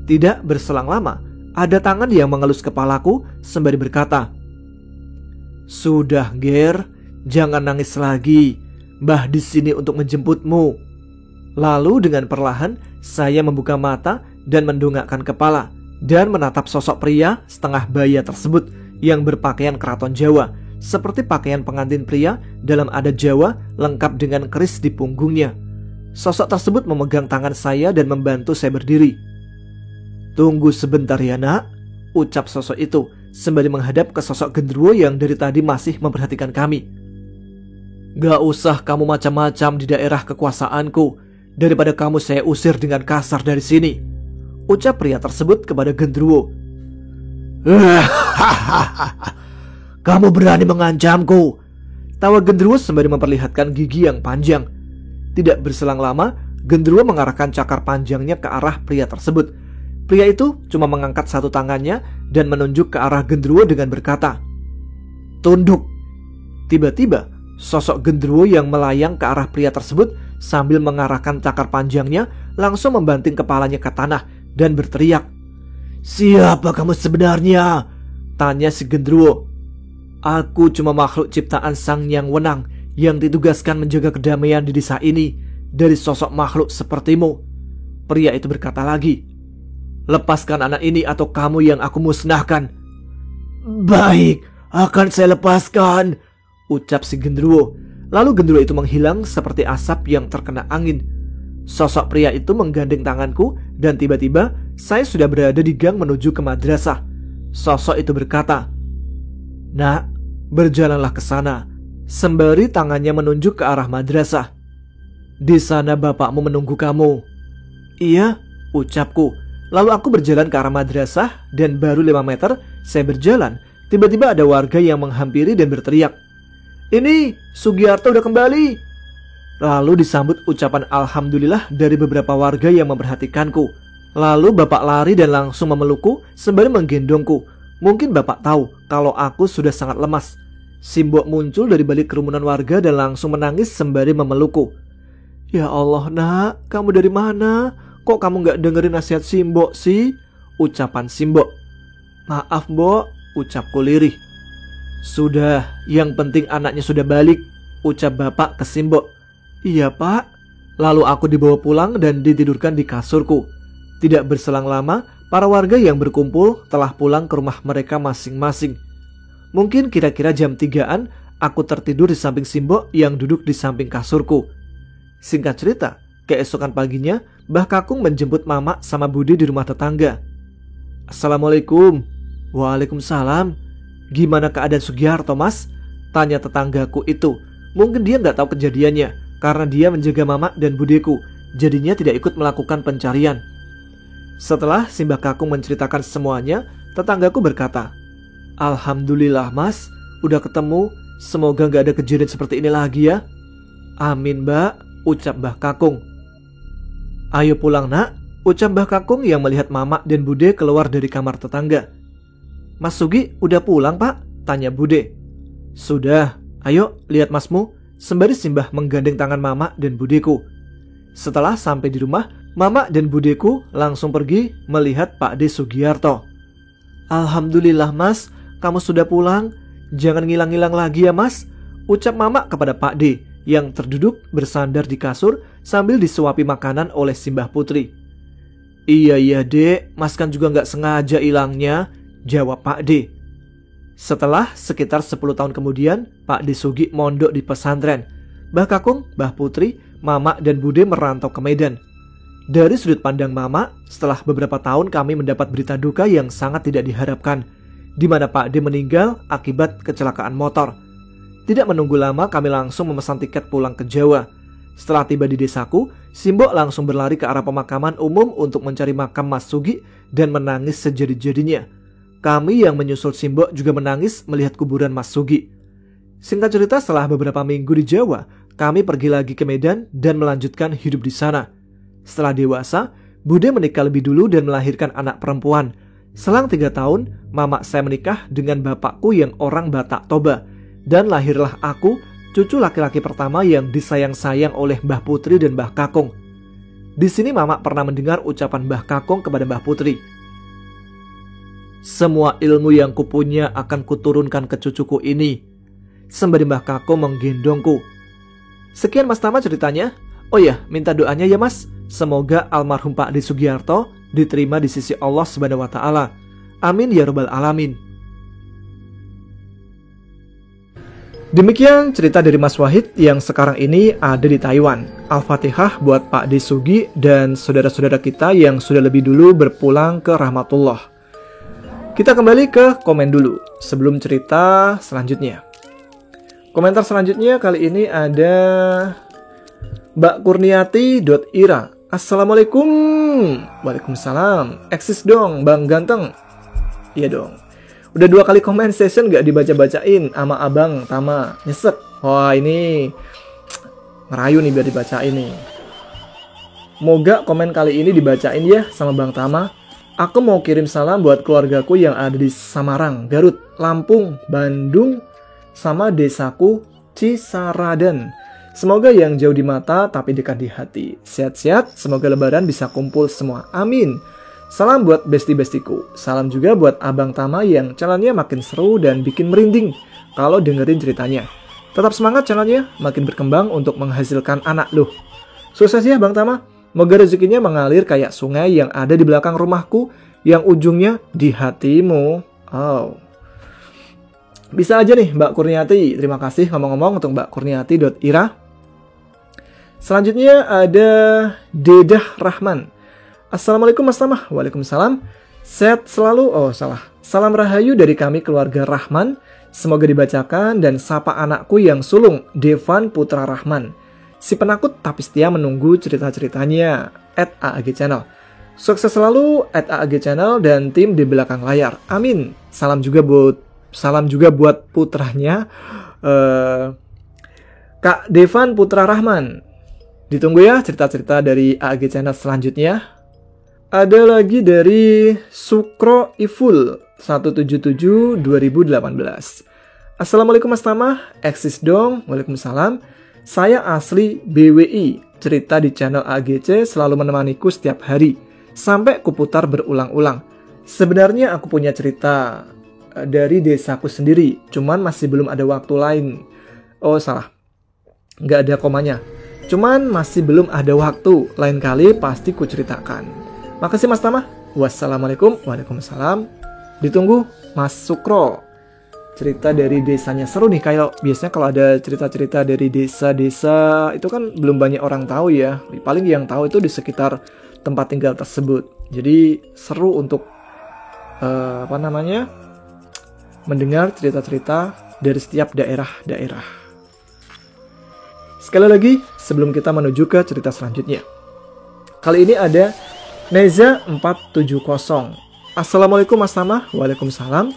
Tidak berselang lama, ada tangan yang mengelus kepalaku sembari berkata, "Sudah, Ger, jangan nangis lagi. Mbah di sini untuk menjemputmu." Lalu dengan perlahan saya membuka mata dan mendongakkan kepala dan menatap sosok pria setengah baya tersebut yang berpakaian keraton Jawa, seperti pakaian pengantin pria dalam adat Jawa lengkap dengan keris di punggungnya. Sosok tersebut memegang tangan saya dan membantu saya berdiri. "Tunggu sebentar ya, Nak," ucap sosok itu sembari menghadap ke sosok genderuwo yang dari tadi masih memperhatikan kami. "Gak usah kamu macam-macam di daerah kekuasaanku. Daripada kamu saya usir dengan kasar dari sini," ucap pria tersebut kepada genderuwo. "Kamu berani mengancamku," tawa genderuwo sembari memperlihatkan gigi yang panjang. Tidak berselang lama, genderuwo mengarahkan cakar panjangnya ke arah pria tersebut. Pria itu cuma mengangkat satu tangannya dan menunjuk ke arah genderuwo dengan berkata, "Tunduk." Tiba-tiba, sosok genderuwo yang melayang ke arah pria tersebut sambil mengarahkan cakar panjangnya langsung membanting kepalanya ke tanah dan berteriak, "Siapa kamu sebenarnya?" tanya si genderuwo. "Aku cuma makhluk ciptaan Sang Yang Wenang yang ditugaskan menjaga kedamaian di desa ini dari sosok makhluk sepertimu." Pria itu berkata lagi, "Lepaskan anak ini atau kamu yang aku musnahkan." "Baik, akan saya lepaskan," ucap si genderuwo. Lalu genderuwo itu menghilang seperti asap yang terkena angin. Sosok pria itu menggandeng tanganku dan tiba-tiba saya sudah berada di gang menuju ke madrasah. Sosok itu berkata, "Nak, berjalanlah ke sana," sembari tangannya menunjuk ke arah madrasah. "Di sana bapakmu menunggu kamu." "Iya," ucapku. Lalu aku berjalan ke arah madrasah dan baru 5 meter saya berjalan, tiba-tiba ada warga yang menghampiri dan berteriak, "Ini, Sugiarto udah kembali." Lalu disambut ucapan alhamdulillah dari beberapa warga yang memperhatikanku. Lalu bapak lari dan langsung memelukku sembari menggendongku. Mungkin bapak tahu kalau aku sudah sangat lemas. Simbok muncul dari balik kerumunan warga dan langsung menangis sembari memelukku. "Ya Allah, Nak, kamu dari mana? Kok kamu gak dengerin nasihat Simbok sih?" ucapan Simbok. "Maaf, Mbok," ucapku lirih. "Sudah, yang penting anaknya sudah balik," ucap bapak ke Simbok. "Iya, Pak." Lalu aku dibawa pulang dan ditidurkan di kasurku. Tidak berselang lama, para warga yang berkumpul telah pulang ke rumah mereka masing-masing. Mungkin kira-kira jam 3-an, aku tertidur di samping Simbok yang duduk di samping kasurku. Singkat cerita, keesokan paginya, Mbah Kakung menjemput Mama sama Bude di rumah tetangga. "Assalamualaikum." "Waalaikumsalam. Gimana keadaan Sugiarto, Mas?" tanya tetanggaku itu. Mungkin dia nggak tahu kejadiannya karena dia menjaga Mama dan Budeku, jadinya tidak ikut melakukan pencarian. Setelah Mbah Kakung menceritakan semuanya, tetanggaku berkata, "Alhamdulillah, Mas, udah ketemu. Semoga nggak ada kejadian seperti ini lagi ya." "Amin, Mbak," ucap Mbah Kakung. "Ayo pulang, Nak," ucap Mbah Kakung yang melihat Mama dan Bude keluar dari kamar tetangga. "Mas Sugi udah pulang, Pak?" tanya Bude. "Sudah, ayo lihat Masmu," sembari Simbah menggandeng tangan Mama dan Budeku. Setelah sampai di rumah, Mama dan Budeku langsung pergi melihat Pak D Sugiarto. "Alhamdulillah, Mas, kamu sudah pulang. Jangan ngilang-ngilang lagi ya, Mas," ucap Mama kepada Pak D yang terduduk bersandar di kasur sambil disuapi makanan oleh Simbah Putri. Iya Dek, Mas kan juga gak sengaja hilangnya," jawab Pak D. Setelah sekitar 10 tahun kemudian, Pak D Sugi mondok di pesantren. Mbah Kakung, Mbah Putri, Mama dan Bude merantau ke Medan. Dari sudut pandang Mama, setelah beberapa tahun kami mendapat berita duka yang sangat tidak diharapkan. di mana Pak D meninggal akibat kecelakaan motor. Tidak menunggu lama, kami langsung memesan tiket pulang ke Jawa. Setelah tiba di desaku, Simbok langsung berlari ke arah pemakaman umum untuk mencari makam Mas Sugi dan menangis sejadi-jadinya. Kami yang menyusul Simbok juga menangis melihat kuburan Mas Sugi. Singkat cerita, setelah beberapa minggu di Jawa, kami pergi lagi ke Medan dan melanjutkan hidup di sana. Setelah dewasa, Bude menikah lebih dulu dan melahirkan anak perempuan. Selang 3 tahun, mama saya menikah dengan bapakku yang orang Batak Toba. Dan lahirlah aku, cucu laki-laki pertama yang disayang-sayang oleh Mbah Putri dan Mbah Kakung. Di sini mama pernah mendengar ucapan Mbah Kakung kepada Mbah Putri. Semua ilmu yang kupunya akan kuturunkan ke cucuku ini, sembari Mbah Kakung menggendongku. Sekian Mas Tama ceritanya. Oh ya, minta doanya ya Mas. Semoga almarhum Pak D Sugiarto diterima di sisi Allah Subhanahu wa Ta'ala. Amin ya Rabbal Alamin. Demikian cerita dari Mas Wahid yang sekarang ini ada di Taiwan. Al-Fatihah buat Pak D Sugi dan saudara-saudara kita yang sudah lebih dulu berpulang ke rahmatullah. Kita kembali ke komen dulu sebelum cerita selanjutnya. Komentar selanjutnya kali ini ada Mbak Kurniati.ira. Assalamualaikum. Waalaikumsalam. Eksis dong Bang Ganteng. Iya dong. Udah 2 kali comment session gak dibaca-bacain sama Abang Tama. Nyesek. Wah ini ngerayu nih biar dibacain nih. Moga komen kali ini dibacain ya sama Bang Tama. Aku mau kirim salam buat keluargaku yang ada di Samarang, Garut, Lampung, Bandung, sama desaku Cisaradan. Semoga yang jauh di mata tapi dekat di hati. Sehat-sehat, semoga lebaran bisa kumpul semua. Amin. Salam buat besti-bestiku. Salam juga buat Abang Tama yang channelnya makin seru dan bikin merinding kalau dengerin ceritanya. Tetap semangat channelnya, makin berkembang untuk menghasilkan anak loh. Sukses ya Bang Tama. Moga rezekinya mengalir kayak sungai yang ada di belakang rumahku yang ujungnya di hatimu. Oh. Bisa aja nih Mbak Kurniati. Terima kasih ngomong-ngomong untuk Mbak Kurniati.ira. Selanjutnya ada Dedah Rahman. Assalamualaikum Mas Tama. Waalaikumsalam. Sehat selalu. Oh salah. Salam rahayu dari kami keluarga Rahman. Semoga dibacakan dan sapa anakku yang sulung, Devan Putra Rahman. Si penakut tapi setia menunggu cerita-ceritanya. @AAG Channel. Sukses selalu @AAG Channel dan tim di belakang layar. Amin. Salam juga buat putranya Kak Devan Putra Rahman. Ditunggu ya cerita-cerita dari AAG Channel selanjutnya. Ada lagi dari Sukro Iful 177 2018. Assalamualaikum Mas Tama. Eksis dong. Waalaikumsalam. Saya asli BWI. Cerita di channel AGC selalu menemaniku setiap hari sampai kuputar berulang-ulang. Sebenarnya aku punya cerita dari desaku sendiri, cuman masih belum ada waktu lain. Oh salah, nggak ada komanya. Cuman masih belum ada waktu, lain kali pasti ku ceritakan. Makasih Mas Tama. Wassalamualaikum. Waalaikumsalam. Ditunggu Mas Sukro. Cerita dari desanya seru nih. Biasanya kalau ada cerita-cerita dari desa-desa itu kan belum banyak orang tahu ya. Paling yang tahu itu di sekitar tempat tinggal tersebut. Jadi seru untuk mendengar cerita-cerita dari setiap daerah-daerah. Sekali lagi, sebelum kita menuju ke cerita selanjutnya. Kali ini ada Neza 470. Assalamualaikum Mas Tama. Waalaikumsalam.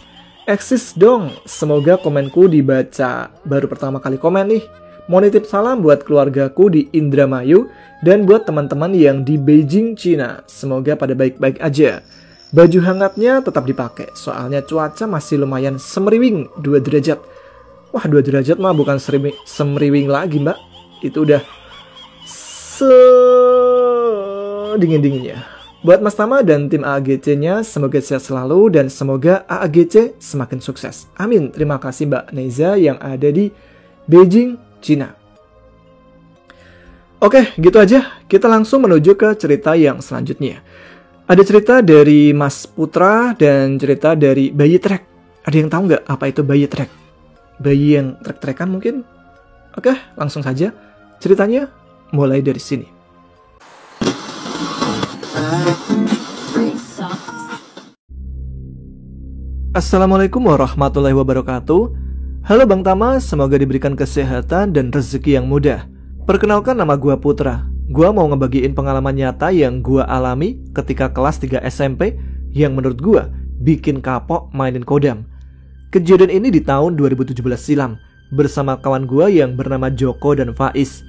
Eksis dong. Semoga komenku dibaca. Baru pertama kali komen nih. Mau nitip salam buat keluargaku di Indramayu dan buat teman-teman yang di Beijing, Cina. Semoga pada baik-baik aja. Baju hangatnya tetap dipakai, soalnya cuaca masih lumayan semriwing 2 derajat. Wah 2 derajat mah bukan semriwing lagi mbak. Itu udah dingin-dinginnya. Buat Mas Tama dan tim AAGC-nya, semoga sehat selalu dan semoga AAGC semakin sukses. Amin. Terima kasih Mbak Neza yang ada di Beijing, Cina. Oke, gitu aja. Kita langsung menuju ke cerita yang selanjutnya. Ada cerita dari Mas Putra dan cerita dari bayi trek. Ada yang tahu nggak apa itu bayi trek? Bayi yang trek-trekan mungkin? Oke, langsung saja. Ceritanya mulai dari sini. Assalamualaikum warahmatullahi wabarakatuh. Halo Bang Tama, semoga diberikan kesehatan dan rezeki yang mudah. Perkenalkan, nama gua Putra. Gua mau ngebagiin pengalaman nyata yang gua alami ketika kelas 3 SMP yang menurut gua bikin kapok mainin kodam. Kejadian ini di tahun 2017 silam bersama kawan gua yang bernama Joko dan Faiz.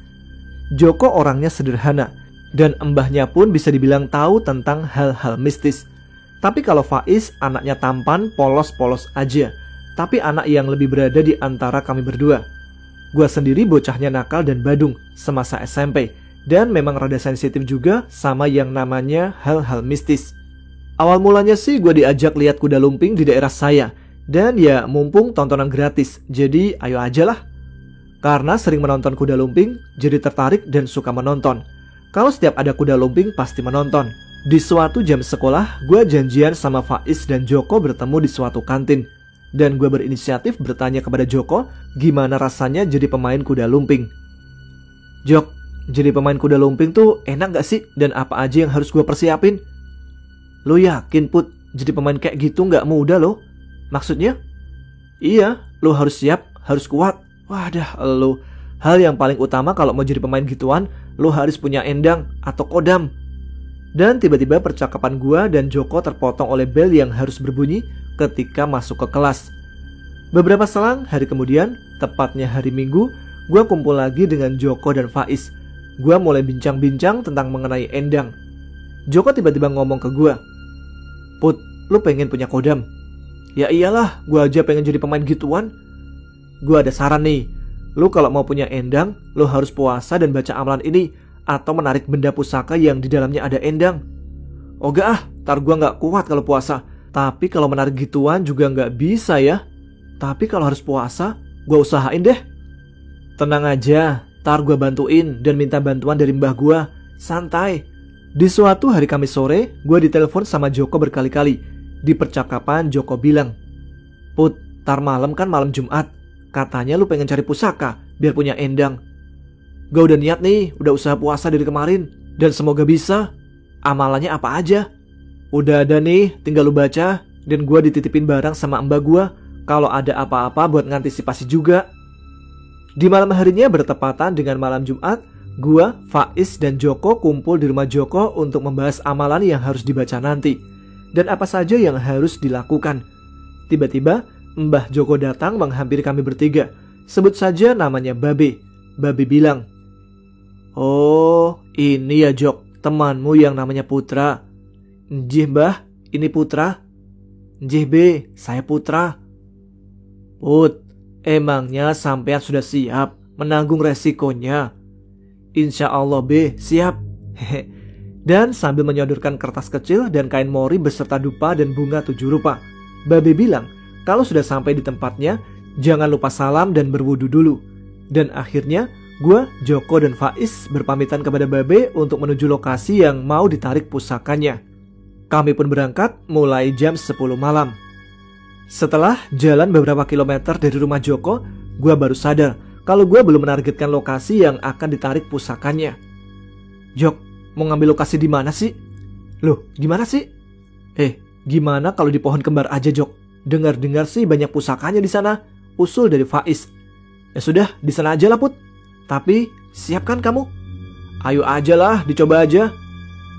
Joko orangnya sederhana dan mbahnya pun bisa dibilang tahu tentang hal-hal mistis. Tapi kalau Faiz anaknya tampan, polos-polos aja. Tapi anak yang lebih berada di antara kami berdua. Gua sendiri bocahnya nakal dan badung semasa SMP. Dan memang rada sensitif juga sama yang namanya hal-hal mistis. Awal mulanya sih gua diajak lihat kuda lumping di daerah saya. Dan ya mumpung tontonan gratis, jadi ayo aja lah. Karena sering menonton kuda lumping, jadi tertarik dan suka menonton. Kalau setiap ada kuda lumping pasti menonton. Di suatu jam sekolah, gue janjian sama Faiz dan Joko bertemu di suatu kantin. Dan gue berinisiatif bertanya kepada Joko, gimana rasanya jadi pemain kuda lumping. Jok, jadi pemain kuda lumping tuh enak gak sih? Dan apa aja yang harus gue persiapin? Lo yakin Put, jadi pemain kayak gitu gak mudah lo? Maksudnya? Iya, lo harus siap, harus kuat. Wadah lo, hal yang paling utama kalau mau jadi pemain gituan, lo harus punya endang atau kodam. Dan tiba-tiba percakapan gua dan Joko terpotong oleh bel yang harus berbunyi ketika masuk ke kelas. Beberapa selang hari kemudian, tepatnya hari Minggu, gua kumpul lagi dengan Joko dan Faiz. Gua mulai bincang-bincang tentang mengenai endang. Joko tiba-tiba ngomong ke gua, Put, lu pengen punya kodam? Ya iyalah, gua aja pengen jadi pemain gituan. Gua ada saran nih, lu kalau mau punya endang, lu harus puasa dan baca amalan ini, atau menarik benda pusaka yang di dalamnya ada endang. Oga ah, tar gua gak kuat kalau puasa. Tapi kalau menarik gituan juga gak bisa ya. Tapi kalau harus puasa, gua usahain deh. Tenang aja, tar gua bantuin dan minta bantuan dari mbah gua. Santai. Di suatu hari Kamis sore, gua ditelepon sama Joko berkali-kali. Di percakapan Joko bilang, Put, tar malam kan malam Jumat. Katanya lu pengen cari pusaka biar punya endang. Gue udah niat nih, udah usaha puasa dari kemarin. Dan semoga bisa. Amalannya apa aja? Udah ada nih, tinggal lu baca. Dan gue dititipin barang sama mbak gue. Kalau ada apa-apa buat ngantisipasi juga. Di malam harinya bertepatan dengan malam Jumat, gue, Faiz, dan Joko kumpul di rumah Joko untuk membahas amalan yang harus dibaca nanti. Dan apa saja yang harus dilakukan. Tiba-tiba, Mbah Joko datang menghampiri kami bertiga. Sebut saja namanya Babe. Babe bilang, Oh, ini ya Jok, temanmu yang namanya Putra. Njih Mbah, ini Putra. Njih B, saya Putra. Put, emangnya sampean sudah siap menanggung resikonya? Insya Allah B, siap. Dan sambil menyodorkan kertas kecil dan kain mori beserta dupa dan bunga 7 rupa, Babe bilang, kalau sudah sampai di tempatnya, jangan lupa salam dan berwudu dulu. Dan akhirnya, gue, Joko, dan Faiz berpamitan kepada Babe untuk menuju lokasi yang mau ditarik pusakanya. Kami pun berangkat mulai jam 10 malam. Setelah jalan beberapa kilometer dari rumah Joko, gue baru sadar kalau gue belum menargetkan lokasi yang akan ditarik pusakanya. Jok, mau ngambil lokasi di mana sih? Loh, gimana sih? Gimana kalau di pohon kembar aja Jok? Dengar-dengar sih banyak pusakanya di sana. Usul dari Faiz. Ya sudah, di sana aja lah Put. Tapi, siapkan kamu? Ayo aja lah, dicoba aja.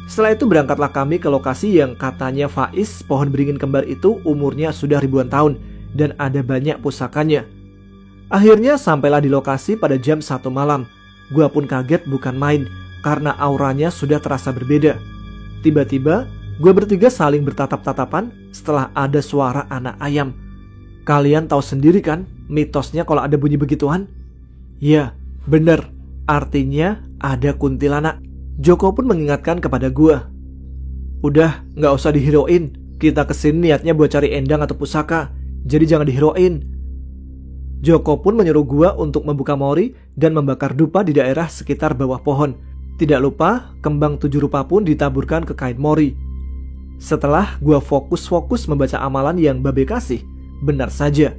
Setelah itu berangkatlah kami ke lokasi yang katanya Faiz, pohon beringin kembar itu umurnya sudah ribuan tahun dan ada banyak pusakanya. Akhirnya sampailah di lokasi pada jam 1 malam. Gua pun kaget bukan main, karena auranya sudah terasa berbeda. Tiba-tiba, gua bertiga saling bertatap-tatapan setelah ada suara anak ayam. Kalian tahu sendiri kan, mitosnya kalau ada bunyi begituan? Ya, bener, artinya ada kuntilanak. Joko pun mengingatkan kepada gua. Udah, gak usah dihiroin. Kita kesini niatnya buat cari endang atau pusaka, jadi jangan dihiroin. Joko pun menyuruh gua untuk membuka mori dan membakar dupa di daerah sekitar bawah pohon. Tidak lupa, kembang 7 rupa pun ditaburkan ke kain mori. Setelah gua fokus-fokus membaca amalan yang Babe kasih, benar saja,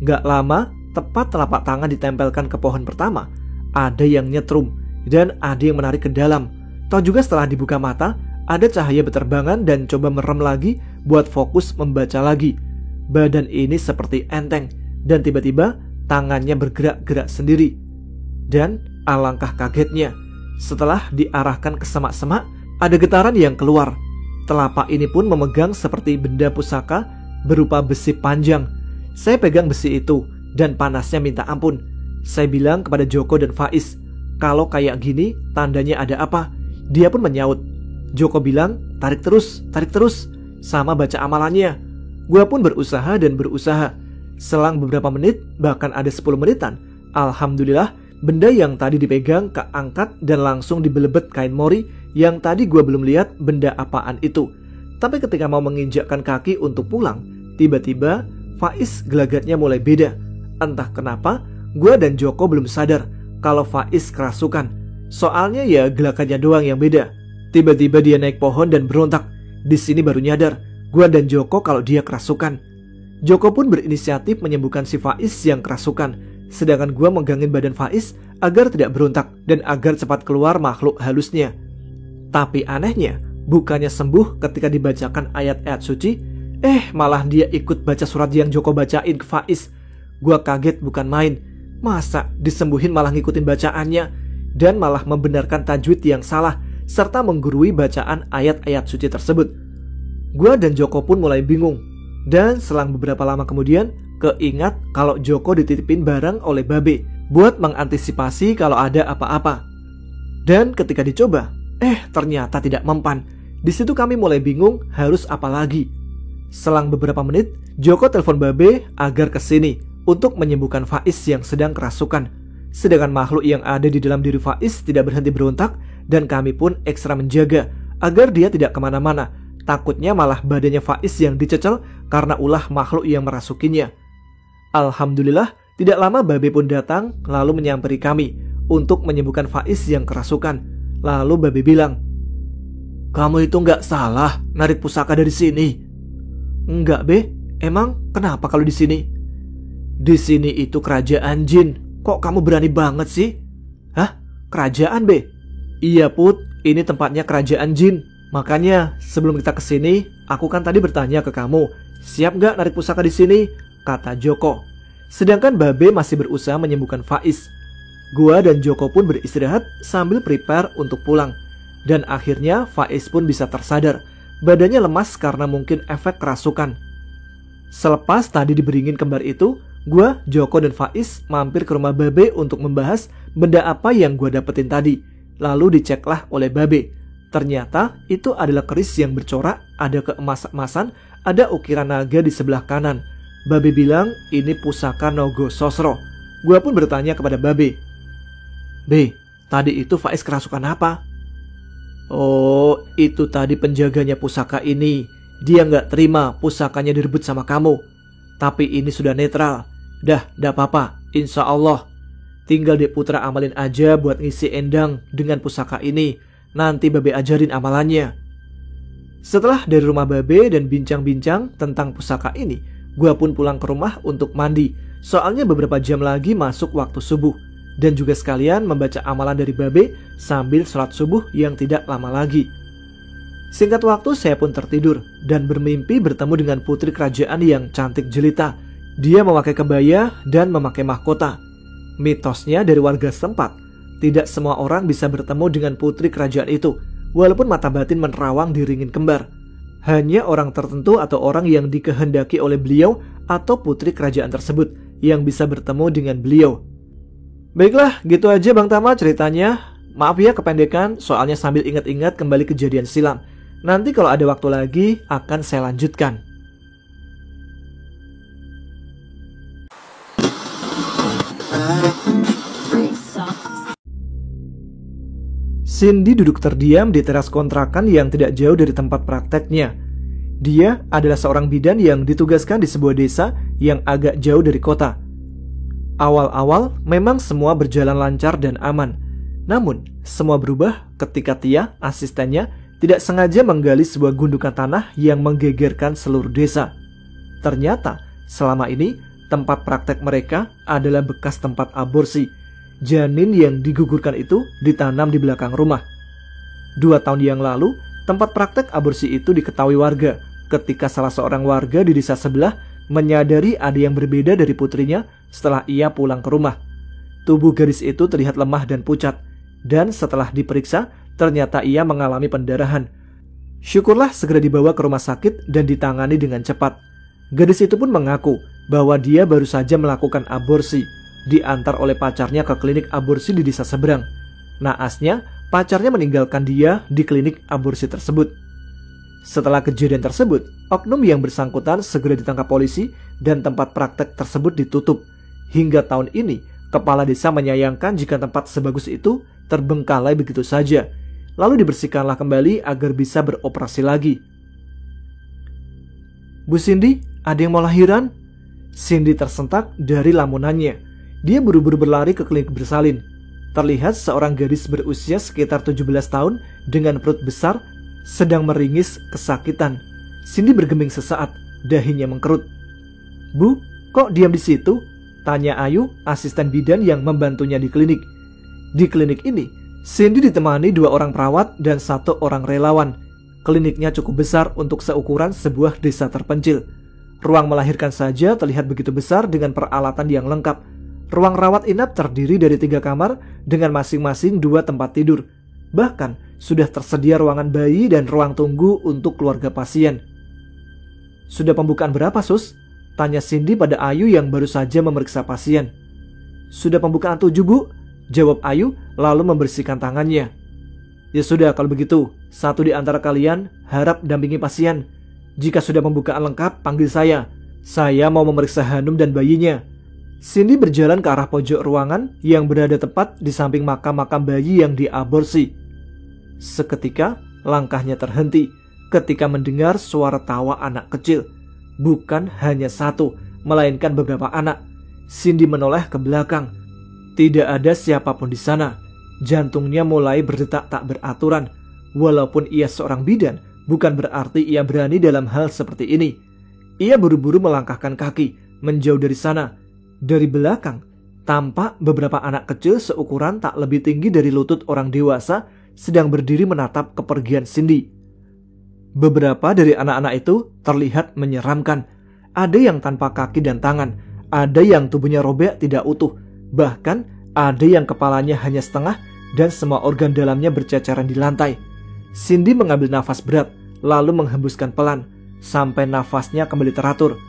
gak lama, tepat telapak tangan ditempelkan ke pohon pertama, ada yang nyetrum dan ada yang menarik ke dalam. Toh juga setelah dibuka mata, ada cahaya beterbangan dan coba merem lagi buat fokus membaca lagi. badan ini seperti enteng dan tiba-tiba tangannya bergerak-gerak sendiri. Dan alangkah kagetnya, setelah diarahkan ke semak-semak, ada getaran yang keluar. Telapak ini pun memegang seperti benda pusaka berupa besi panjang. Saya pegang besi itu dan panasnya minta ampun. Saya bilang kepada Joko dan Faiz, kalau kayak gini tandanya ada apa? Dia pun menyaut. Joko bilang, tarik terus, sama baca amalannya. Gua pun berusaha dan berusaha. Selang beberapa menit, bahkan ada 10 menitan, alhamdulillah benda yang tadi dipegang keangkat dan langsung dibelebet kain mori yang tadi gua belum lihat benda apaan itu. Tapi ketika mau menginjakkan kaki untuk pulang, tiba-tiba Faiz gelagatnya mulai beda. Entah kenapa, gua dan Joko belum sadar kalau Faiz kerasukan. Soalnya ya gelagatnya doang yang beda. Tiba-tiba dia naik pohon dan berontak. Di sini baru nyadar gua dan Joko kalau dia kerasukan. Joko pun berinisiatif menyembuhkan si Faiz yang kerasukan, sedangkan gua megangin badan Faiz agar tidak berontak dan agar cepat keluar makhluk halusnya. Tapi anehnya, bukannya sembuh ketika dibacakan ayat-ayat suci, malah dia ikut baca surat yang Joko bacain ke Faiz. Gua kaget bukan main. Masa disembuhin malah ngikutin bacaannya dan malah membenarkan tajwid yang salah serta menggurui bacaan ayat-ayat suci tersebut. Gua dan Joko pun mulai bingung. Dan selang beberapa lama kemudian, keingat kalau Joko dititipin barang oleh Babe buat mengantisipasi kalau ada apa-apa. Dan ketika dicoba, ternyata tidak mempan. Di situ kami mulai bingung harus apa lagi. Selang beberapa menit, Joko telepon Babe agar kesini untuk menyembuhkan Faiz yang sedang kerasukan. Sedangkan makhluk yang ada di dalam diri Faiz tidak berhenti berontak dan kami pun ekstra menjaga agar dia tidak kemana-mana. Takutnya malah badannya Faiz yang dicecel karena ulah makhluk yang merasukinya. Alhamdulillah, tidak lama Babe pun datang lalu menyamperi kami untuk menyembuhkan Faiz yang kerasukan. Lalu Babe bilang, "Kamu itu nggak salah narik pusaka dari sini." "Enggak, Be. Emang kenapa kalau di sini?" "Di sini itu kerajaan jin. Kok kamu berani banget sih?" "Hah? Kerajaan, Be?" "Iya, Put. Ini tempatnya kerajaan jin. Makanya sebelum kita kesini, aku kan tadi bertanya ke kamu, siap nggak narik pusaka di sini?" kata Joko. Sedangkan Babe masih berusaha menyembuhkan Faiz. Gua dan Joko pun beristirahat sambil prepare untuk pulang. Dan akhirnya Faiz pun bisa tersadar. Badannya lemas karena mungkin efek kerasukan. Selepas tadi diberingin kembar itu, gua, Joko dan Faiz mampir ke rumah Babe untuk membahas benda apa yang gua dapetin tadi. Lalu diceklah oleh Babe. Ternyata itu adalah keris yang bercorak, ada keemas-emasan, ada ukiran naga di sebelah kanan. Babe bilang ini pusaka Nogo Sosro. Gua pun bertanya kepada Babe, "Be, tadi itu Faiz kerasukan apa?" "Oh, itu tadi penjaganya pusaka ini. Dia nggak terima pusakanya direbut sama kamu. Tapi ini sudah netral. Dah apa-apa, insya Allah. Tinggal Dek Putra amalin aja buat ngisi endang dengan pusaka ini. Nanti Babe ajarin amalannya." Setelah dari rumah Babe dan bincang-bincang tentang pusaka ini, gua pun pulang ke rumah untuk mandi. Soalnya beberapa jam lagi masuk waktu subuh. Dan juga sekalian membaca amalan dari Babe sambil sholat subuh yang tidak lama lagi. Singkat waktu saya pun tertidur dan bermimpi bertemu dengan putri kerajaan yang cantik jelita. Dia memakai kebaya dan memakai mahkota. Mitosnya dari warga setempat, tidak semua orang bisa bertemu dengan putri kerajaan itu, walaupun mata batin menerawang diringin kembar. Hanya orang tertentu atau orang yang dikehendaki oleh beliau atau putri kerajaan tersebut yang bisa bertemu dengan beliau. Baiklah, gitu aja Bang Tama ceritanya. Maaf ya kependekan, soalnya sambil ingat-ingat kembali kejadian silam. Nanti kalau ada waktu lagi akan saya lanjutkan. Cindy duduk terdiam di teras kontrakan yang tidak jauh dari tempat prakteknya. Dia adalah seorang bidan yang ditugaskan di sebuah desa yang agak jauh dari kota. Awal-awal memang semua berjalan lancar dan aman. Namun, semua berubah ketika Tia, asistennya, tidak sengaja menggali sebuah gundukan tanah yang menggegerkan seluruh desa. Ternyata, selama ini, tempat praktek mereka adalah bekas tempat aborsi. Janin yang digugurkan itu ditanam di belakang rumah. 2 tahun yang lalu, tempat praktek aborsi itu diketahui warga ketika salah seorang warga di desa sebelah menyadari ada yang berbeda dari putrinya setelah ia pulang ke rumah. Tubuh gadis itu terlihat lemah dan pucat, dan setelah diperiksa ternyata ia mengalami pendarahan. Syukurlah segera dibawa ke rumah sakit dan ditangani dengan cepat. Gadis itu pun mengaku bahwa dia baru saja melakukan aborsi, diantar oleh pacarnya ke klinik aborsi di desa seberang. Naasnya, pacarnya meninggalkan dia di klinik aborsi tersebut. Setelah kejadian tersebut, oknum yang bersangkutan segera ditangkap polisi dan tempat praktek tersebut ditutup. Hingga tahun ini, kepala desa menyayangkan jika tempat sebagus itu terbengkalai begitu saja, lalu dibersihkanlah kembali agar bisa beroperasi lagi. "Bu Cindy, ada yang mau lahiran?" Cindy tersentak dari lamunannya. Dia buru-buru berlari ke klinik bersalin. Terlihat seorang gadis berusia sekitar 17 tahun dengan perut besar sedang meringis kesakitan. Cindy bergeming sesaat, dahinya mengkerut. "Bu, kok diam di situ?" tanya Ayu, asisten bidan yang membantunya di klinik. Di klinik ini, Cindy ditemani 2 orang perawat dan 1 orang relawan. Kliniknya cukup besar untuk seukuran sebuah desa terpencil. Ruang melahirkan saja terlihat begitu besar dengan peralatan yang lengkap. Ruang rawat inap terdiri dari 3 kamar dengan masing-masing 2 tempat tidur. Bahkan sudah tersedia ruangan bayi dan ruang tunggu untuk keluarga pasien. "Sudah pembukaan berapa, Sus?" tanya Cindy pada Ayu yang baru saja memeriksa pasien. "Sudah pembukaan 7, Bu," jawab Ayu lalu membersihkan tangannya. "Ya sudah, kalau begitu, satu di antara kalian harap dampingi pasien. Jika sudah pembukaan lengkap, panggil saya. Saya mau memeriksa Hanum dan bayinya." Cindy berjalan ke arah pojok ruangan yang berada tepat di samping makam-makam bayi yang diaborsi. Seketika, langkahnya terhenti ketika mendengar suara tawa anak kecil. Bukan hanya 1, melainkan beberapa anak. Cindy menoleh ke belakang. Tidak ada siapapun di sana. Jantungnya mulai berdetak tak beraturan. Walaupun ia seorang bidan, bukan berarti ia berani dalam hal seperti ini. Ia buru-buru melangkahkan kaki, menjauh dari sana. Dari belakang, tampak beberapa anak kecil seukuran tak lebih tinggi dari lutut orang dewasa sedang berdiri menatap kepergian Cindy. Beberapa dari anak-anak itu terlihat menyeramkan. Ada yang tanpa kaki dan tangan, ada yang tubuhnya robek tidak utuh, bahkan ada yang kepalanya hanya setengah dan semua organ dalamnya berceceran di lantai. Cindy mengambil nafas berat, lalu menghembuskan pelan, sampai nafasnya kembali teratur.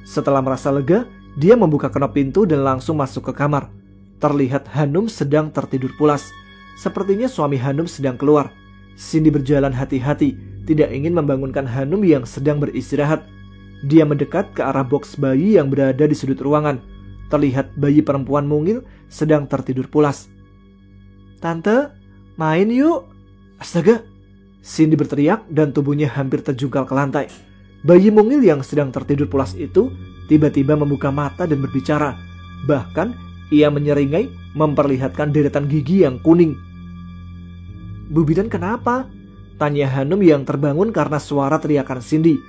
Setelah merasa lega, dia membuka kenop pintu dan langsung masuk ke kamar. Terlihat Hanum sedang tertidur pulas. Sepertinya suami Hanum sedang keluar. Cindy berjalan hati-hati, tidak ingin membangunkan Hanum yang sedang beristirahat. Dia mendekat ke arah box bayi yang berada di sudut ruangan. Terlihat bayi perempuan mungil sedang tertidur pulas. "Tante, main yuk." "Astaga!" Cindy berteriak dan tubuhnya hampir terjungkal ke lantai. Bayi mungil yang sedang tertidur pulas itu tiba-tiba membuka mata dan berbicara. Bahkan ia menyeringai memperlihatkan deretan gigi yang kuning. "Bu bidan kenapa?" tanya Hanum yang terbangun karena suara teriakan Cindy.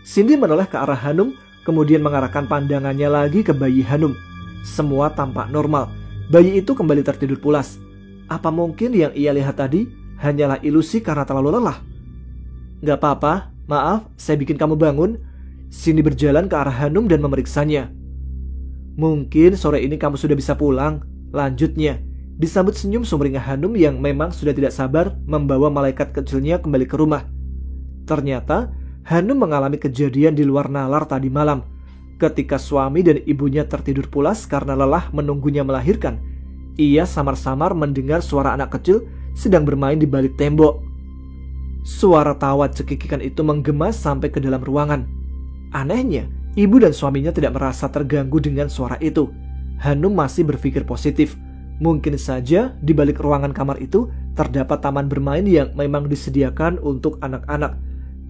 Cindy menoleh ke arah Hanum, kemudian mengarahkan pandangannya lagi ke bayi Hanum. Semua tampak normal. Bayi itu kembali tertidur pulas. Apa mungkin yang ia lihat tadi hanyalah ilusi karena terlalu lelah? "Gak apa-apa, maaf saya bikin kamu bangun." Cindy berjalan ke arah Hanum dan memeriksanya. "Mungkin sore ini kamu sudah bisa pulang," lanjutnya. Disambut senyum sumringah Hanum yang memang sudah tidak sabar membawa malaikat kecilnya kembali ke rumah. Ternyata Hanum mengalami kejadian di luar nalar tadi malam. Ketika suami dan ibunya tertidur pulas karena lelah menunggunya melahirkan, ia samar-samar mendengar suara anak kecil sedang bermain di balik tembok. Suara tawa cekikikan itu menggema sampai ke dalam ruangan. Anehnya, ibu dan suaminya tidak merasa terganggu dengan suara itu. Hanum masih berpikir positif. Mungkin saja di balik ruangan kamar itu terdapat taman bermain yang memang disediakan untuk anak-anak.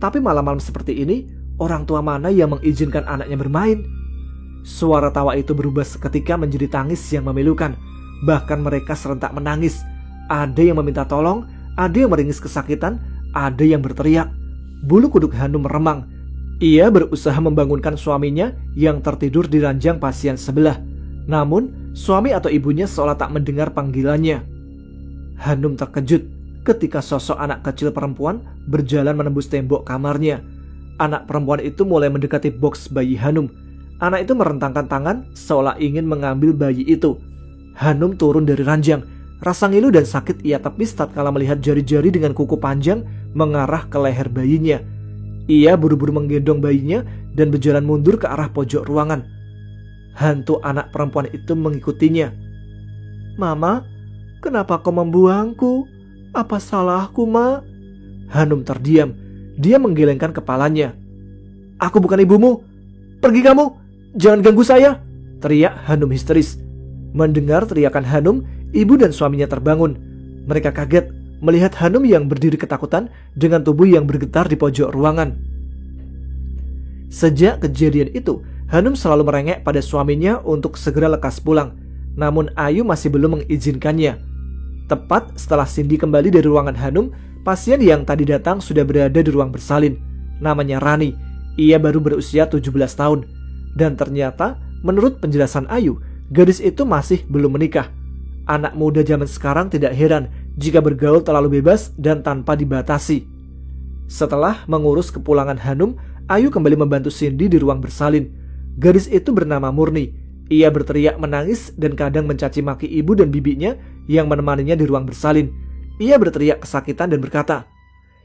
Tapi malam-malam seperti ini, orang tua mana yang mengizinkan anaknya bermain? Suara tawa itu berubah seketika menjadi tangis yang memilukan. Bahkan mereka serentak menangis. Ada yang meminta tolong, ada yang meringis kesakitan, ada yang berteriak. Bulu kuduk Hanum meremang. Ia berusaha membangunkan suaminya yang tertidur di ranjang pasien sebelah. Namun, suami atau ibunya seolah tak mendengar panggilannya. Hanum terkejut ketika sosok anak kecil perempuan berjalan menembus tembok kamarnya. Anak perempuan itu mulai mendekati box bayi Hanum. Anak itu merentangkan tangan seolah ingin mengambil bayi itu. Hanum turun dari ranjang. Rasa ngilu dan sakit ia tepis tatkala melihat jari-jari dengan kuku panjang mengarah ke leher bayinya. Ia buru-buru menggendong bayinya dan berjalan mundur ke arah pojok ruangan. Hantu anak perempuan itu mengikutinya. "Mama, kenapa kau membuangku? Apa salahku, Ma?" Hanum terdiam. Dia menggelengkan kepalanya. "Aku bukan ibumu. Pergi kamu. Jangan ganggu saya," teriak Hanum histeris. Mendengar teriakan Hanum, ibu dan suaminya terbangun. Mereka kaget melihat Hanum yang berdiri ketakutan dengan tubuh yang bergetar di pojok ruangan. Sejak kejadian itu, Hanum selalu merengek pada suaminya untuk segera lekas pulang. Namun Ayu masih belum mengizinkannya. Tepat setelah Cindy kembali dari ruangan Hanum, pasien yang tadi datang sudah berada di ruang bersalin. Namanya Rani. Ia baru berusia 17 tahun. Dan ternyata, menurut penjelasan Ayu, gadis itu masih belum menikah. Anak muda zaman sekarang tidak heran jika bergaul terlalu bebas dan tanpa dibatasi. Setelah mengurus kepulangan Hanum, Ayu kembali membantu Cindy di ruang bersalin. Gadis itu bernama Murni. Ia berteriak menangis dan kadang mencaci maki ibu dan bibinya yang menemaninya di ruang bersalin. Ia berteriak kesakitan dan berkata,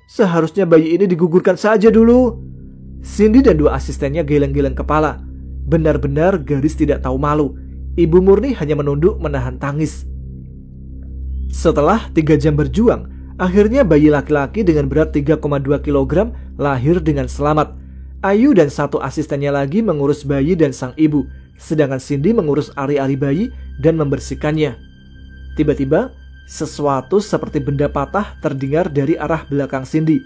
"Seharusnya bayi ini digugurkan saja dulu." Cindy dan dua asistennya geleng-geleng kepala. Benar-benar gadis tidak tahu malu. Ibu Murni hanya menunduk menahan tangis. Setelah 3 jam berjuang, akhirnya bayi laki-laki dengan berat 3,2 kg lahir dengan selamat. Ayu dan 1 asistennya lagi mengurus bayi dan sang ibu, sedangkan Cindy mengurus ari-ari bayi dan membersihkannya. Tiba-tiba, sesuatu seperti benda patah terdengar dari arah belakang Cindy.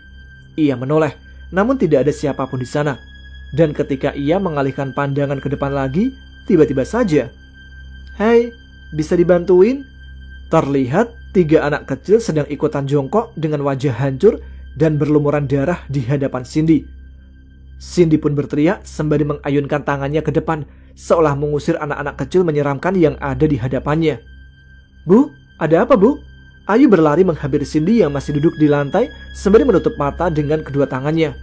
Ia menoleh, namun tidak ada siapapun di sana. Dan ketika ia mengalihkan pandangan ke depan lagi, tiba-tiba saja, "Hei, bisa dibantuin?" Terlihat 3 anak kecil sedang ikutan jongkok dengan wajah hancur dan berlumuran darah di hadapan Cindy. Cindy pun berteriak sembari mengayunkan tangannya ke depan, seolah mengusir anak-anak kecil menyeramkan yang ada di hadapannya. "Bu, ada apa, Bu?" Ayu berlari menghampiri Cindy yang masih duduk di lantai sembari menutup mata dengan kedua tangannya.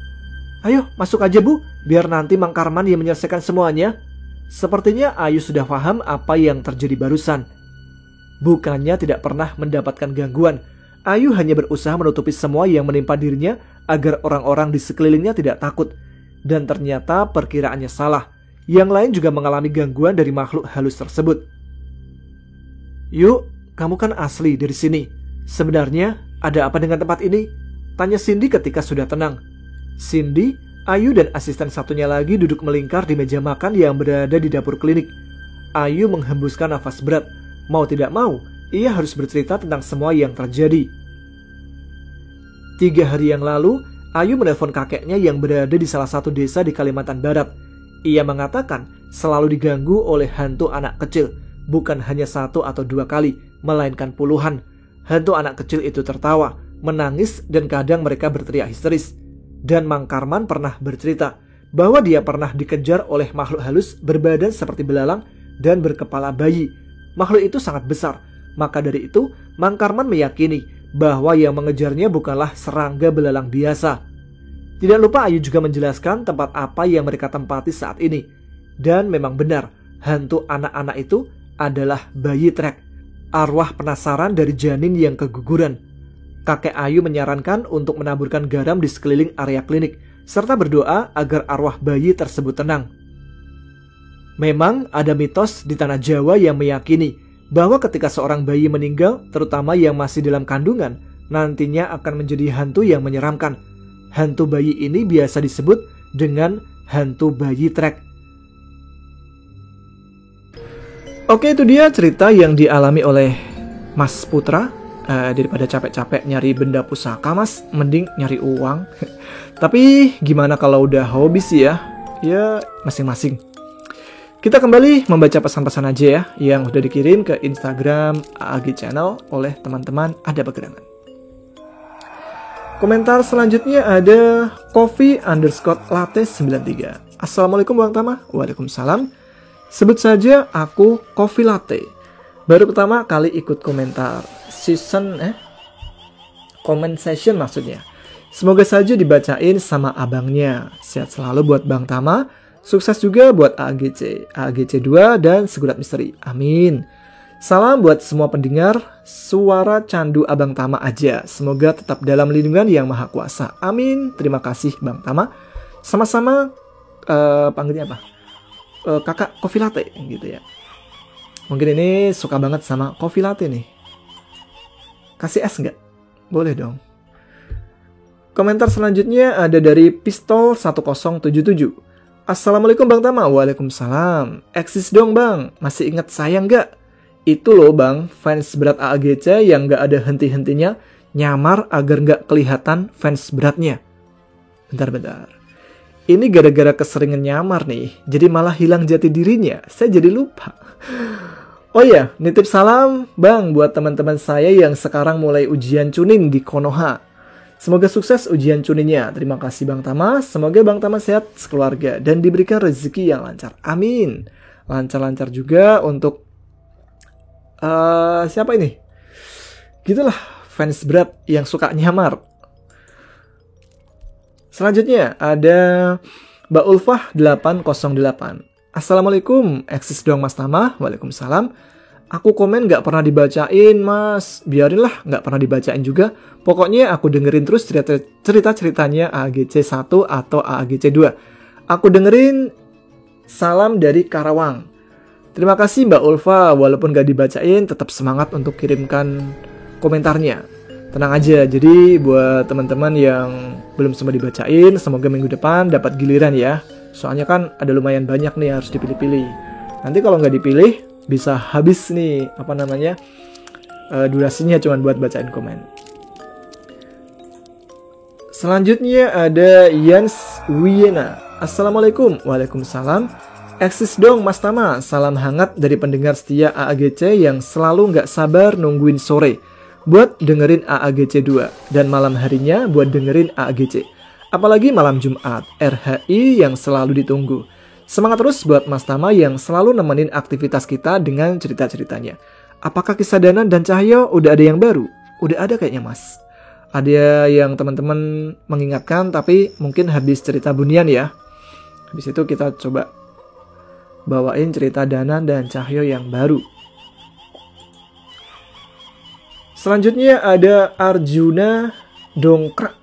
"Ayo, masuk aja, Bu, biar nanti Mang Karman yang menyelesaikan semuanya." Sepertinya Ayu sudah paham apa yang terjadi barusan. Bukannya tidak pernah mendapatkan gangguan, Ayu hanya berusaha menutupi semua yang menimpa dirinya agar orang-orang di sekelilingnya tidak takut. Dan ternyata perkiraannya salah. Yang lain juga mengalami gangguan dari makhluk halus tersebut. "Yuk, kamu kan asli dari sini. Sebenarnya ada apa dengan tempat ini?" tanya Cindy ketika sudah tenang. Cindy, Ayu dan asisten satunya lagi duduk melingkar di meja makan yang berada di dapur klinik. Ayu menghembuskan nafas berat. Mau tidak mau, ia harus bercerita tentang semua yang terjadi. 3 hari yang lalu, Ayu menelpon kakeknya yang berada di salah satu desa di Kalimantan Barat. Ia mengatakan selalu diganggu oleh hantu anak kecil, bukan hanya 1 atau 2 kali, melainkan puluhan. Hantu anak kecil itu tertawa, menangis, dan kadang mereka berteriak histeris. Dan Mang Karman pernah bercerita bahwa dia pernah dikejar oleh makhluk halus berbadan seperti belalang dan berkepala bayi. Makhluk itu sangat besar, maka dari itu Mang Karman meyakini bahwa yang mengejarnya bukanlah serangga belalang biasa. Tidak lupa Ayu juga menjelaskan tempat apa yang mereka tempati saat ini. Dan memang benar, hantu anak-anak itu adalah bayi trek, arwah penasaran dari janin yang keguguran. Kakek Ayu menyarankan untuk menaburkan garam di sekeliling area klinik, serta berdoa agar arwah bayi tersebut tenang. Memang ada mitos di tanah Jawa yang meyakini bahwa ketika seorang bayi meninggal, terutama yang masih dalam kandungan, nantinya akan menjadi hantu yang menyeramkan. Hantu bayi ini biasa disebut dengan hantu bayi trek. Oke, itu dia cerita yang dialami oleh Mas Putra. Daripada capek-capek nyari benda pusaka, Mas, mending nyari uang. Tapi gimana kalau udah hobi sih ya? Ya masing-masing. Kita kembali membaca pesan-pesan aja ya, yang udah dikirim ke Instagram AAG Channel oleh teman-teman Ada Pegerangan. Komentar selanjutnya ada Coffee_Latte93. Assalamualaikum Bang Tama. Waalaikumsalam. Sebut saja aku Coffee Latte. Baru pertama kali ikut komentar comment session maksudnya. Semoga saja dibacain sama abangnya. Sehat selalu buat Bang Tama. Sukses juga buat AAGC, AAGC 2 dan Segurat Misteri. Amin. Salam buat semua pendengar Suara Candu Abang Tama aja. Semoga tetap dalam lindungan Yang Maha Kuasa. Amin. Terima kasih Bang Tama. Sama-sama panggilnya apa? Kakak Coffee Latte gitu ya. Mungkin ini suka banget sama Coffee Latte nih. Kasih es nggak? Boleh dong. Komentar selanjutnya ada dari Pistol 1077. Assalamualaikum Bang Tama. Waalaikumsalam. Eksis dong Bang. Masih ingat saya nggak? Itu loh Bang, fans berat AAGC yang nggak ada henti-hentinya nyamar agar nggak kelihatan fans beratnya. Bentar. Ini gara-gara keseringan nyamar nih, jadi malah hilang jati dirinya. Saya jadi lupa. Oh iya, nitip salam Bang buat teman-teman saya yang sekarang mulai ujian Chunin di Konoha. Semoga sukses ujian Chuninnya. Terima kasih Bang Tama. Semoga Bang Tama sehat sekeluarga dan diberikan rezeki yang lancar. Amin. Lancar-lancar juga untuk siapa ini? Gitulah fans berat yang suka nyamar. Selanjutnya ada Mbak Ulfah 808. Assalamualaikum, eksis dong Mas Tama. Waalaikumsalam. Aku komen gak pernah dibacain Mas. Biarinlah gak pernah dibacain juga. Pokoknya aku dengerin terus cerita-ceritanya AAGC 1 atau AAGC 2. Aku dengerin. Salam dari Karawang. Terima kasih Mbak Ulfa. Walaupun gak dibacain, tetap semangat untuk kirimkan komentarnya. Tenang aja, jadi buat teman-teman yang belum sempat dibacain, semoga minggu depan dapat giliran ya. Soalnya kan ada lumayan banyak nih harus dipilih-pilih. Nanti kalau nggak dipilih, bisa habis nih, durasinya cuma buat bacain komen. Selanjutnya ada Jens Wiena. Assalamualaikum. Waalaikumsalam. Eksis dong Mas Tama. Salam hangat dari pendengar setia AAGC yang selalu nggak sabar nungguin sore buat dengerin AAGC 2 dan malam harinya buat dengerin AAGC. Apalagi malam Jumat, RHI yang selalu ditunggu. Semangat terus buat Mas Tama yang selalu nemenin aktivitas kita dengan cerita-ceritanya. Apakah kisah Danan dan Cahyo udah ada yang baru? Udah ada kayaknya Mas. Ada yang teman-teman mengingatkan tapi mungkin habis cerita Bunian ya. Habis itu kita coba bawain cerita Danan dan Cahyo yang baru. Selanjutnya ada Arjuna Dongkrak.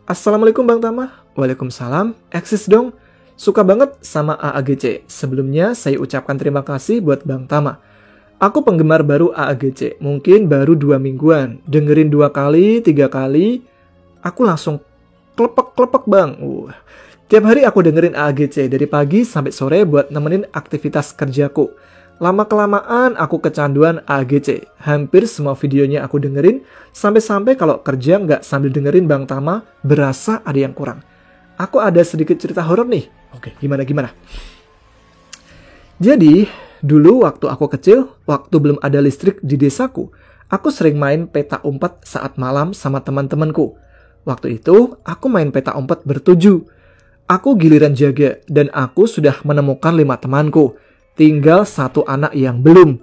Assalamualaikum Bang Tama. Waalaikumsalam. Eksis dong. Suka banget sama AAGC. Sebelumnya saya ucapkan terima kasih buat Bang Tama. Aku penggemar baru AAGC. Mungkin baru 2 mingguan. Dengerin 2 kali, 3 kali. Aku langsung klepek-klepek Bang. Tiap hari aku dengerin AAGC. Dari pagi sampai sore buat nemenin aktivitas kerjaku. Lama-kelamaan aku kecanduan AAGC. Hampir semua videonya aku dengerin. Sampai-sampai kalau kerja nggak sambil dengerin Bang Tama, berasa ada yang kurang. Aku ada sedikit cerita horor nih. Oke, gimana? Jadi, dulu waktu aku kecil, waktu belum ada listrik di desaku, aku sering main peta umpet saat malam sama teman-temanku. Waktu itu, aku main peta umpet bertujuh. Aku giliran jaga, dan aku sudah menemukan 5 temanku. Tinggal 1 anak yang belum.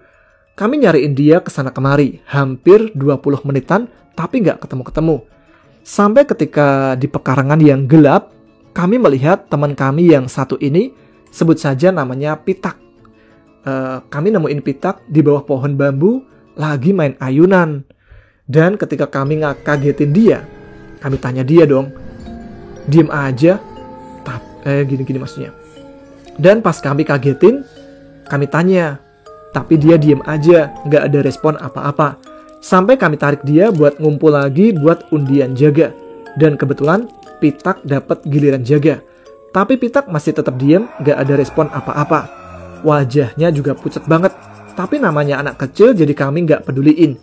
Kami nyariin dia kesana kemari, hampir 20 menitan, tapi nggak ketemu-ketemu. Sampai ketika di pekarangan yang gelap, kami melihat teman kami yang satu ini, sebut saja namanya Pitak. Kami nemuin Pitak di bawah pohon bambu, lagi main ayunan. Dan ketika kami kagetin dia, kami tanya dia dong, diem aja, gini maksudnya. Dan pas kami kagetin, kami tanya, tapi dia diem aja, nggak ada respon apa-apa. Sampai kami tarik dia buat ngumpul lagi buat undian jaga. Dan kebetulan Pitak dapat giliran jaga. Tapi Pitak masih tetap diem, nggak ada respon apa-apa. Wajahnya juga pucat banget. Tapi namanya anak kecil jadi kami nggak peduliin.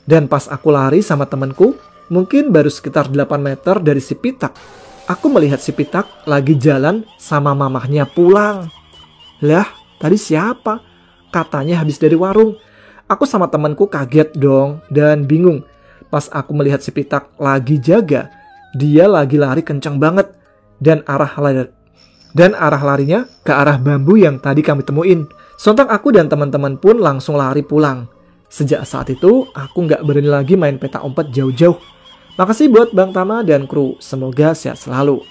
Dan pas aku lari sama temanku, mungkin baru sekitar 8 meter dari si Pitak, aku melihat si Pitak lagi jalan sama mamahnya pulang. Lah, tadi siapa? Katanya habis dari warung. Aku sama temanku kaget dong dan bingung. Pas aku melihat si Pitak lagi jaga, dia lagi lari kencang banget. Dan arah larinya ke arah bambu yang tadi kami temuin. Sontak aku dan teman-teman pun langsung lari pulang. Sejak saat itu, aku nggak berani lagi main peta umpet jauh-jauh. Makasih buat Bang Tama dan kru. Semoga sehat selalu.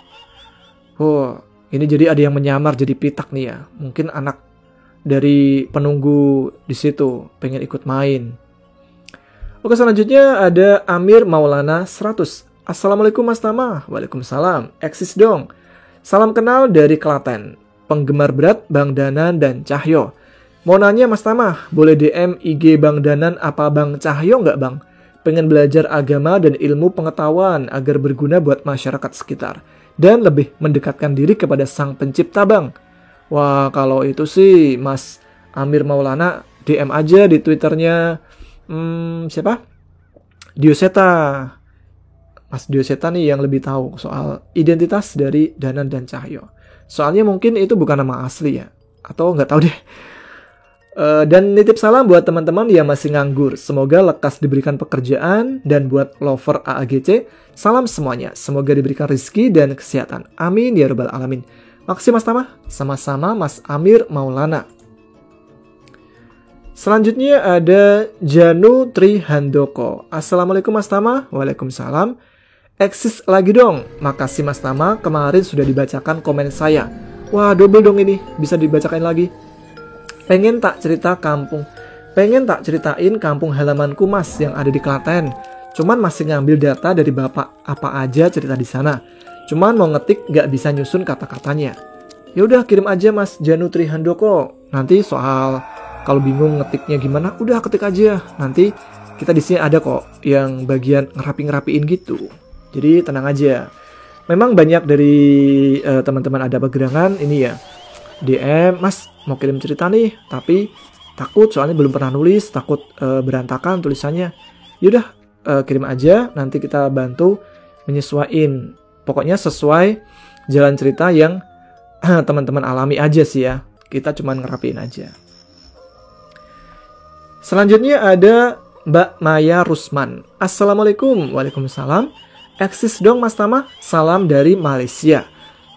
Ini jadi ada yang menyamar jadi pitak nih ya. Mungkin anak dari penunggu di situ pengen ikut main. Oke, selanjutnya ada Amir Maulana 100. Assalamualaikum Mas Tama. Waalaikumsalam. Eksis dong. Salam kenal dari Klaten. Penggemar berat Bang Danan dan Cahyo. Mau nanya Mas Tama, boleh DM IG Bang Danan apa Bang Cahyo nggak Bang? Pengen belajar agama dan ilmu pengetahuan agar berguna buat masyarakat sekitar. Dan lebih mendekatkan diri kepada Sang Pencipta Bang. Wah, kalau itu sih Mas Amir Maulana DM aja di Twitternya siapa? Dioseta. Mas Dioseta nih yang lebih tahu soal identitas dari Danan dan Cahyo. Soalnya mungkin itu bukan nama asli ya. Atau nggak tahu deh. Dan nitip salam buat teman-teman yang masih nganggur. Semoga lekas diberikan pekerjaan. Dan buat lover AAGC, salam semuanya. Semoga diberikan rezeki dan kesehatan. Amin ya rabbal alamin. Makasih Mas Tama. Sama-sama Mas Amir Maulana. Selanjutnya ada Janu Trihandoko. Assalamualaikum Mas Tama. Waalaikumsalam. Eksis lagi dong. Makasih Mas Tama, kemarin sudah dibacakan komen saya. Wah, double dong ini. Bisa dibacakan lagi. Pengen tak ceritain kampung halamanku Mas yang ada di Klaten. Cuman masih ngambil data dari Bapak apa aja cerita di sana. Cuman mau ngetik gak bisa nyusun kata-katanya. Ya udah kirim aja Mas Janu Trihandoko. Nanti soal kalau bingung ngetiknya gimana, udah ketik aja. Nanti kita di sini ada kok yang bagian ngerapiin gitu. Jadi tenang aja. Memang banyak dari teman-teman ada pegerangan ini ya. DM, Mas mau kirim cerita nih, tapi takut soalnya belum pernah nulis, takut berantakan tulisannya. Yaudah kirim aja, nanti kita bantu menyesuaiin. Pokoknya sesuai jalan cerita yang teman-teman alami aja sih ya. Kita cuma ngerapiin aja. Selanjutnya ada Mbak Maya Rusman. Assalamualaikum. Waalaikumsalam. Eksis dong Mas Tama. Salam dari Malaysia.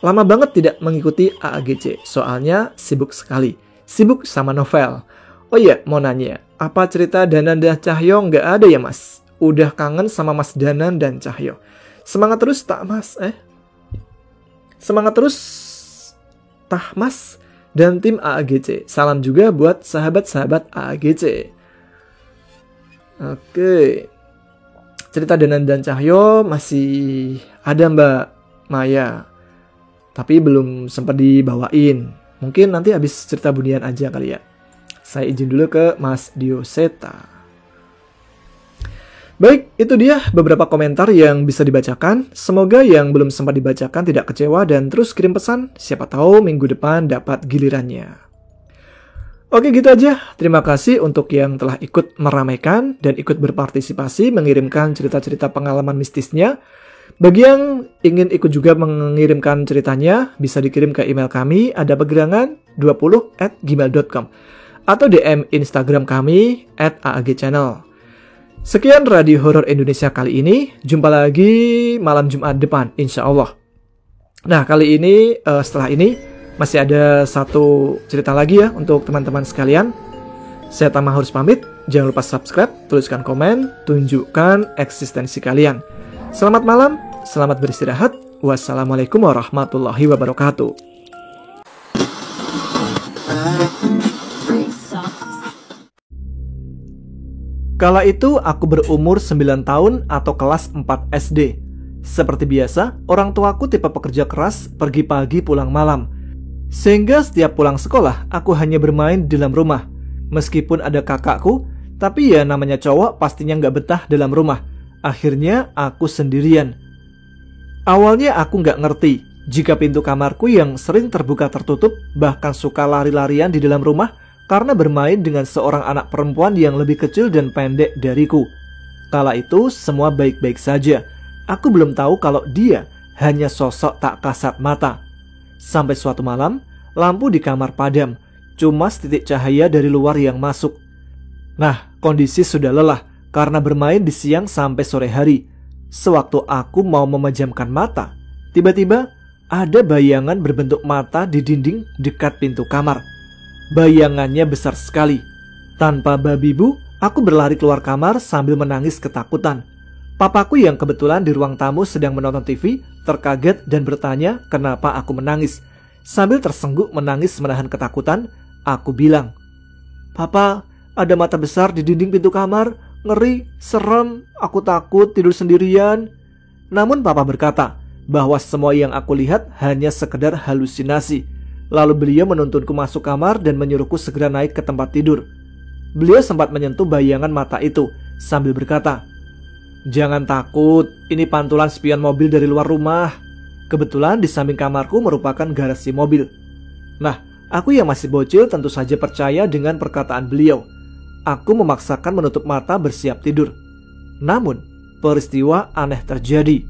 Lama banget tidak mengikuti AAGC, soalnya sibuk sekali. Sibuk sama novel. Oh iya, mau nanya, apa cerita Danan dan Cahyo nggak ada ya Mas? Udah kangen sama Mas Danan dan Cahyo. Semangat terus tak Mas? Semangat terus tah Mas dan tim AAGC. Salam juga buat sahabat-sahabat AAGC. Oke. Cerita Danan dan Cahyo masih ada Mbak Maya. Tapi belum sempat dibawain. Mungkin nanti habis cerita Bunian aja kali ya. Saya izin dulu ke Mas Dioseta. Baik, itu dia beberapa komentar yang bisa dibacakan. Semoga yang belum sempat dibacakan tidak kecewa dan terus kirim pesan. Siapa tahu minggu depan dapat gilirannya. Oke, gitu aja. Terima kasih untuk yang telah ikut meramaikan dan ikut berpartisipasi mengirimkan cerita-cerita pengalaman mistisnya. Bagi yang ingin ikut juga mengirimkan ceritanya, bisa dikirim ke email kami adapegerangan20@gmail.com atau DM Instagram kami @aagchannel. Sekian Radio Horor Indonesia kali ini. Jumpa lagi malam Jumat depan, insya Allah. Nah, kali ini setelah ini masih ada satu cerita lagi ya untuk teman-teman sekalian. Saya Tama harus pamit. Jangan lupa subscribe, tuliskan komen, tunjukkan eksistensi kalian. Selamat malam, selamat beristirahat. Wassalamualaikum warahmatullahi wabarakatuh. Kala itu aku berumur 9 tahun atau kelas 4 SD. Seperti biasa, orang tuaku tipe pekerja keras, pergi pagi pulang malam. Sehingga setiap pulang sekolah, aku hanya bermain di dalam rumah. Meskipun ada kakakku, tapi ya namanya cowok pastinya nggak betah dalam rumah. Akhirnya aku sendirian. Awalnya aku nggak ngerti jika pintu kamarku yang sering terbuka tertutup, bahkan suka lari-larian di dalam rumah karena bermain dengan seorang anak perempuan yang lebih kecil dan pendek dariku. Kala itu semua baik-baik saja. Aku belum tahu kalau dia hanya sosok tak kasat mata. Sampai suatu malam, lampu di kamar padam, cuma setitik cahaya dari luar yang masuk. Nah, kondisi sudah lelah karena bermain di siang sampai sore hari. Sewaktu aku mau memejamkan mata, tiba-tiba ada bayangan berbentuk mata di dinding dekat pintu kamar. Bayangannya besar sekali. Tanpa babi bu, aku berlari keluar kamar sambil menangis ketakutan. Papaku yang kebetulan di ruang tamu sedang menonton TV, terkaget dan bertanya kenapa aku menangis. Sambil tersengguk menangis menahan ketakutan, aku bilang, "Papa, ada mata besar di dinding pintu kamar. Ngeri, serem, aku takut tidur sendirian." Namun papa berkata bahwa semua yang aku lihat hanya sekedar halusinasi. Lalu beliau menuntunku masuk kamar dan menyuruhku segera naik ke tempat tidur. Beliau sempat menyentuh bayangan mata itu sambil berkata, "Jangan takut, ini pantulan spion mobil dari luar rumah." Kebetulan di samping kamarku merupakan garasi mobil. Nah, aku yang masih bocil tentu saja percaya dengan perkataan beliau. Aku memaksakan menutup mata bersiap tidur. Namun, peristiwa aneh terjadi.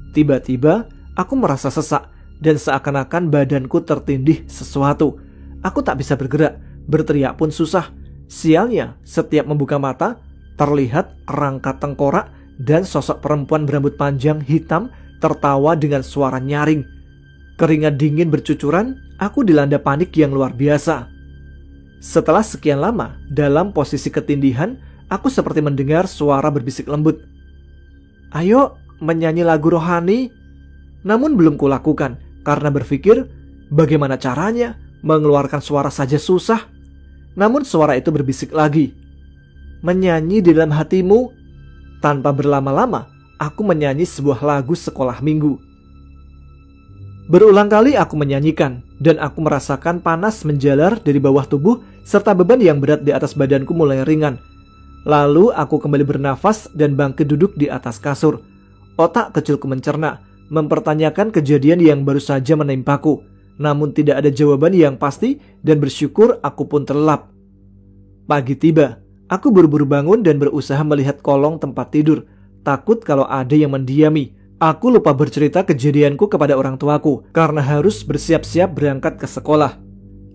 Tiba-tiba, aku merasa sesak dan seakan-akan badanku tertindih sesuatu. Aku tak bisa bergerak, berteriak pun susah. Sialnya, setiap membuka mata, terlihat kerangka tengkorak dan sosok perempuan berambut panjang hitam tertawa dengan suara nyaring. Keringat dingin bercucuran, aku dilanda panik yang luar biasa. Setelah sekian lama dalam posisi ketindihan, aku seperti mendengar suara berbisik lembut, "Ayo, menyanyi lagu rohani." Namun belum kulakukan karena berpikir, bagaimana caranya, mengeluarkan suara saja susah. Namun suara itu berbisik lagi, "Menyanyi di dalam hatimu." Tanpa berlama-lama, aku menyanyi sebuah lagu sekolah minggu. Berulang kali aku menyanyikan, dan aku merasakan panas menjalar dari bawah tubuh serta beban yang berat di atas badanku mulai ringan. Lalu aku kembali bernafas dan bangkit duduk di atas kasur. Otak kecilku mencerna, mempertanyakan kejadian yang baru saja menimpaku. Namun tidak ada jawaban yang pasti dan bersyukur aku pun terlelap. Pagi tiba, aku buru-buru bangun dan berusaha melihat kolong tempat tidur. Takut kalau ada yang mendiami. Aku lupa bercerita kejadianku kepada orang tuaku karena harus bersiap-siap berangkat ke sekolah.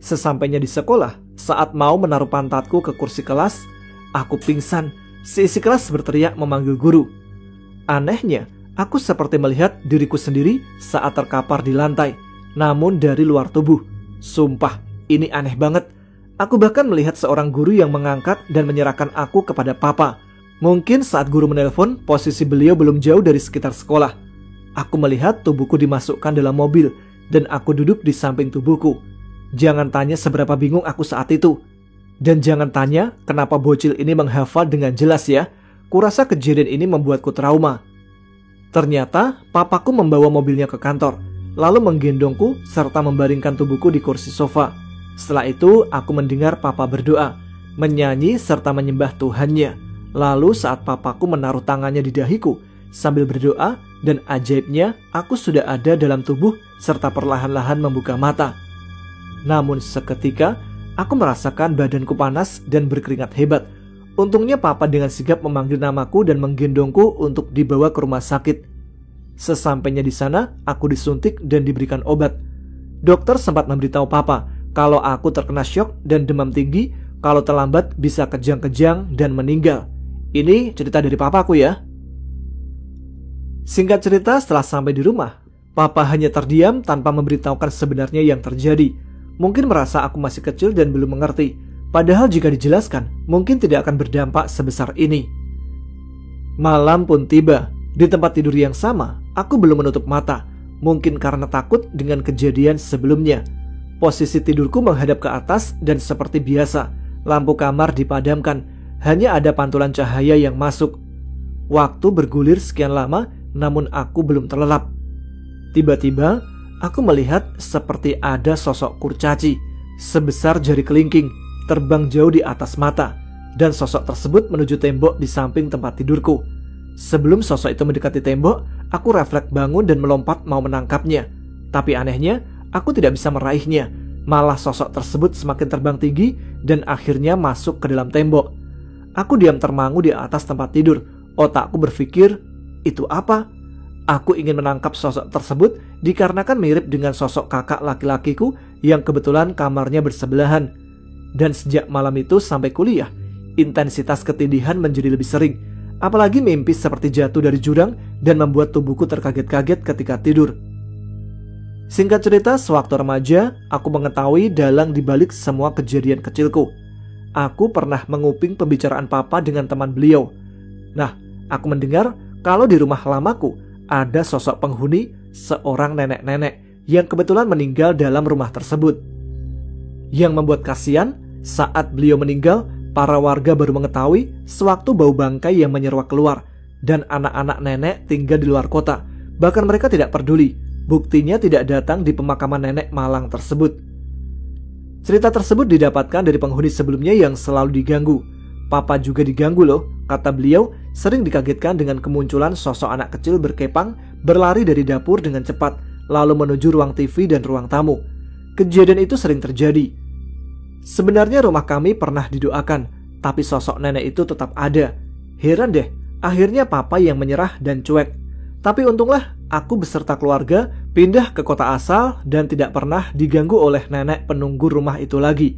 Sesampainya di sekolah, saat mau menaruh pantatku ke kursi kelas, aku pingsan. Seisi kelas berteriak memanggil guru. Anehnya, aku seperti melihat diriku sendiri saat terkapar di lantai, namun dari luar tubuh. Sumpah, ini aneh banget. Aku bahkan melihat seorang guru yang mengangkat dan menyerahkan aku kepada papa. Mungkin saat guru menelpon, posisi beliau belum jauh dari sekitar sekolah. Aku melihat tubuhku dimasukkan dalam mobil dan aku duduk di samping tubuhku. Jangan tanya seberapa bingung aku saat itu. Dan jangan tanya kenapa bocil ini menghafal dengan jelas ya. Kurasa kejadian ini membuatku trauma. Ternyata papaku membawa mobilnya ke kantor, lalu menggendongku serta membaringkan tubuhku di kursi sofa. Setelah itu aku mendengar papa berdoa, menyanyi serta menyembah Tuhannya. Lalu saat papaku menaruh tangannya di dahiku sambil berdoa, dan ajaibnya aku sudah ada dalam tubuh serta perlahan-lahan membuka mata. Namun seketika aku merasakan badanku panas dan berkeringat hebat. Untungnya papa dengan sigap memanggil namaku dan menggendongku untuk dibawa ke rumah sakit. Sesampainya di sana, aku disuntik dan diberikan obat. Dokter sempat memberitahu papa kalau aku terkena syok dan demam tinggi, kalau terlambat bisa kejang-kejang dan meninggal. Ini cerita dari papaku ya. Singkat cerita, setelah sampai di rumah, papa hanya terdiam tanpa memberitahukan sebenarnya yang terjadi. Mungkin merasa aku masih kecil dan belum mengerti. Padahal jika dijelaskan, mungkin tidak akan berdampak sebesar ini. Malam pun tiba. Di tempat tidur yang sama, aku belum menutup mata. Mungkin karena takut dengan kejadian sebelumnya. Posisi tidurku menghadap ke atas dan seperti biasa, lampu kamar dipadamkan. Hanya ada pantulan cahaya yang masuk. Waktu bergulir sekian lama, namun aku belum terlelap. Tiba-tiba, aku melihat seperti ada sosok kurcaci sebesar jari kelingking terbang jauh di atas mata, dan sosok tersebut menuju tembok di samping tempat tidurku. Sebelum sosok itu mendekati tembok, aku refleks bangun dan melompat mau menangkapnya. Tapi anehnya, aku tidak bisa meraihnya. Malah sosok tersebut semakin terbang tinggi dan akhirnya masuk ke dalam tembok. Aku diam termangu di atas tempat tidur. Otakku berpikir, itu apa? Aku ingin menangkap sosok tersebut dikarenakan mirip dengan sosok kakak laki-lakiku yang kebetulan kamarnya bersebelahan. Dan sejak malam itu sampai kuliah, intensitas ketindihan menjadi lebih sering. Apalagi mimpi seperti jatuh dari jurang dan membuat tubuhku terkaget-kaget ketika tidur. Singkat cerita, sewaktu remaja, aku mengetahui dalang dibalik semua kejadian kecilku. Aku pernah menguping pembicaraan papa dengan teman beliau. Nah, aku mendengar kalau di rumah lamaku ada sosok penghuni, seorang nenek-nenek. yang kebetulan meninggal dalam rumah tersebut. Yang membuat kasihan, saat beliau meninggal, para warga baru mengetahui sewaktu bau bangkai yang menyeruak keluar, dan anak-anak nenek tinggal di luar kota. Bahkan mereka tidak peduli, buktinya tidak datang di pemakaman nenek malang tersebut. Cerita tersebut didapatkan dari penghuni sebelumnya yang selalu diganggu. Papa juga diganggu loh, kata beliau, sering dikagetkan dengan kemunculan sosok anak kecil berkepang berlari dari dapur dengan cepat, lalu menuju ruang TV dan ruang tamu. Kejadian itu sering terjadi. Sebenarnya rumah kami pernah didoakan, tapi sosok nenek itu tetap ada. Heran deh, akhirnya papa yang menyerah dan cuek. Tapi untunglah aku beserta keluarga pindah ke kota asal dan tidak pernah diganggu oleh nenek penunggu rumah itu lagi.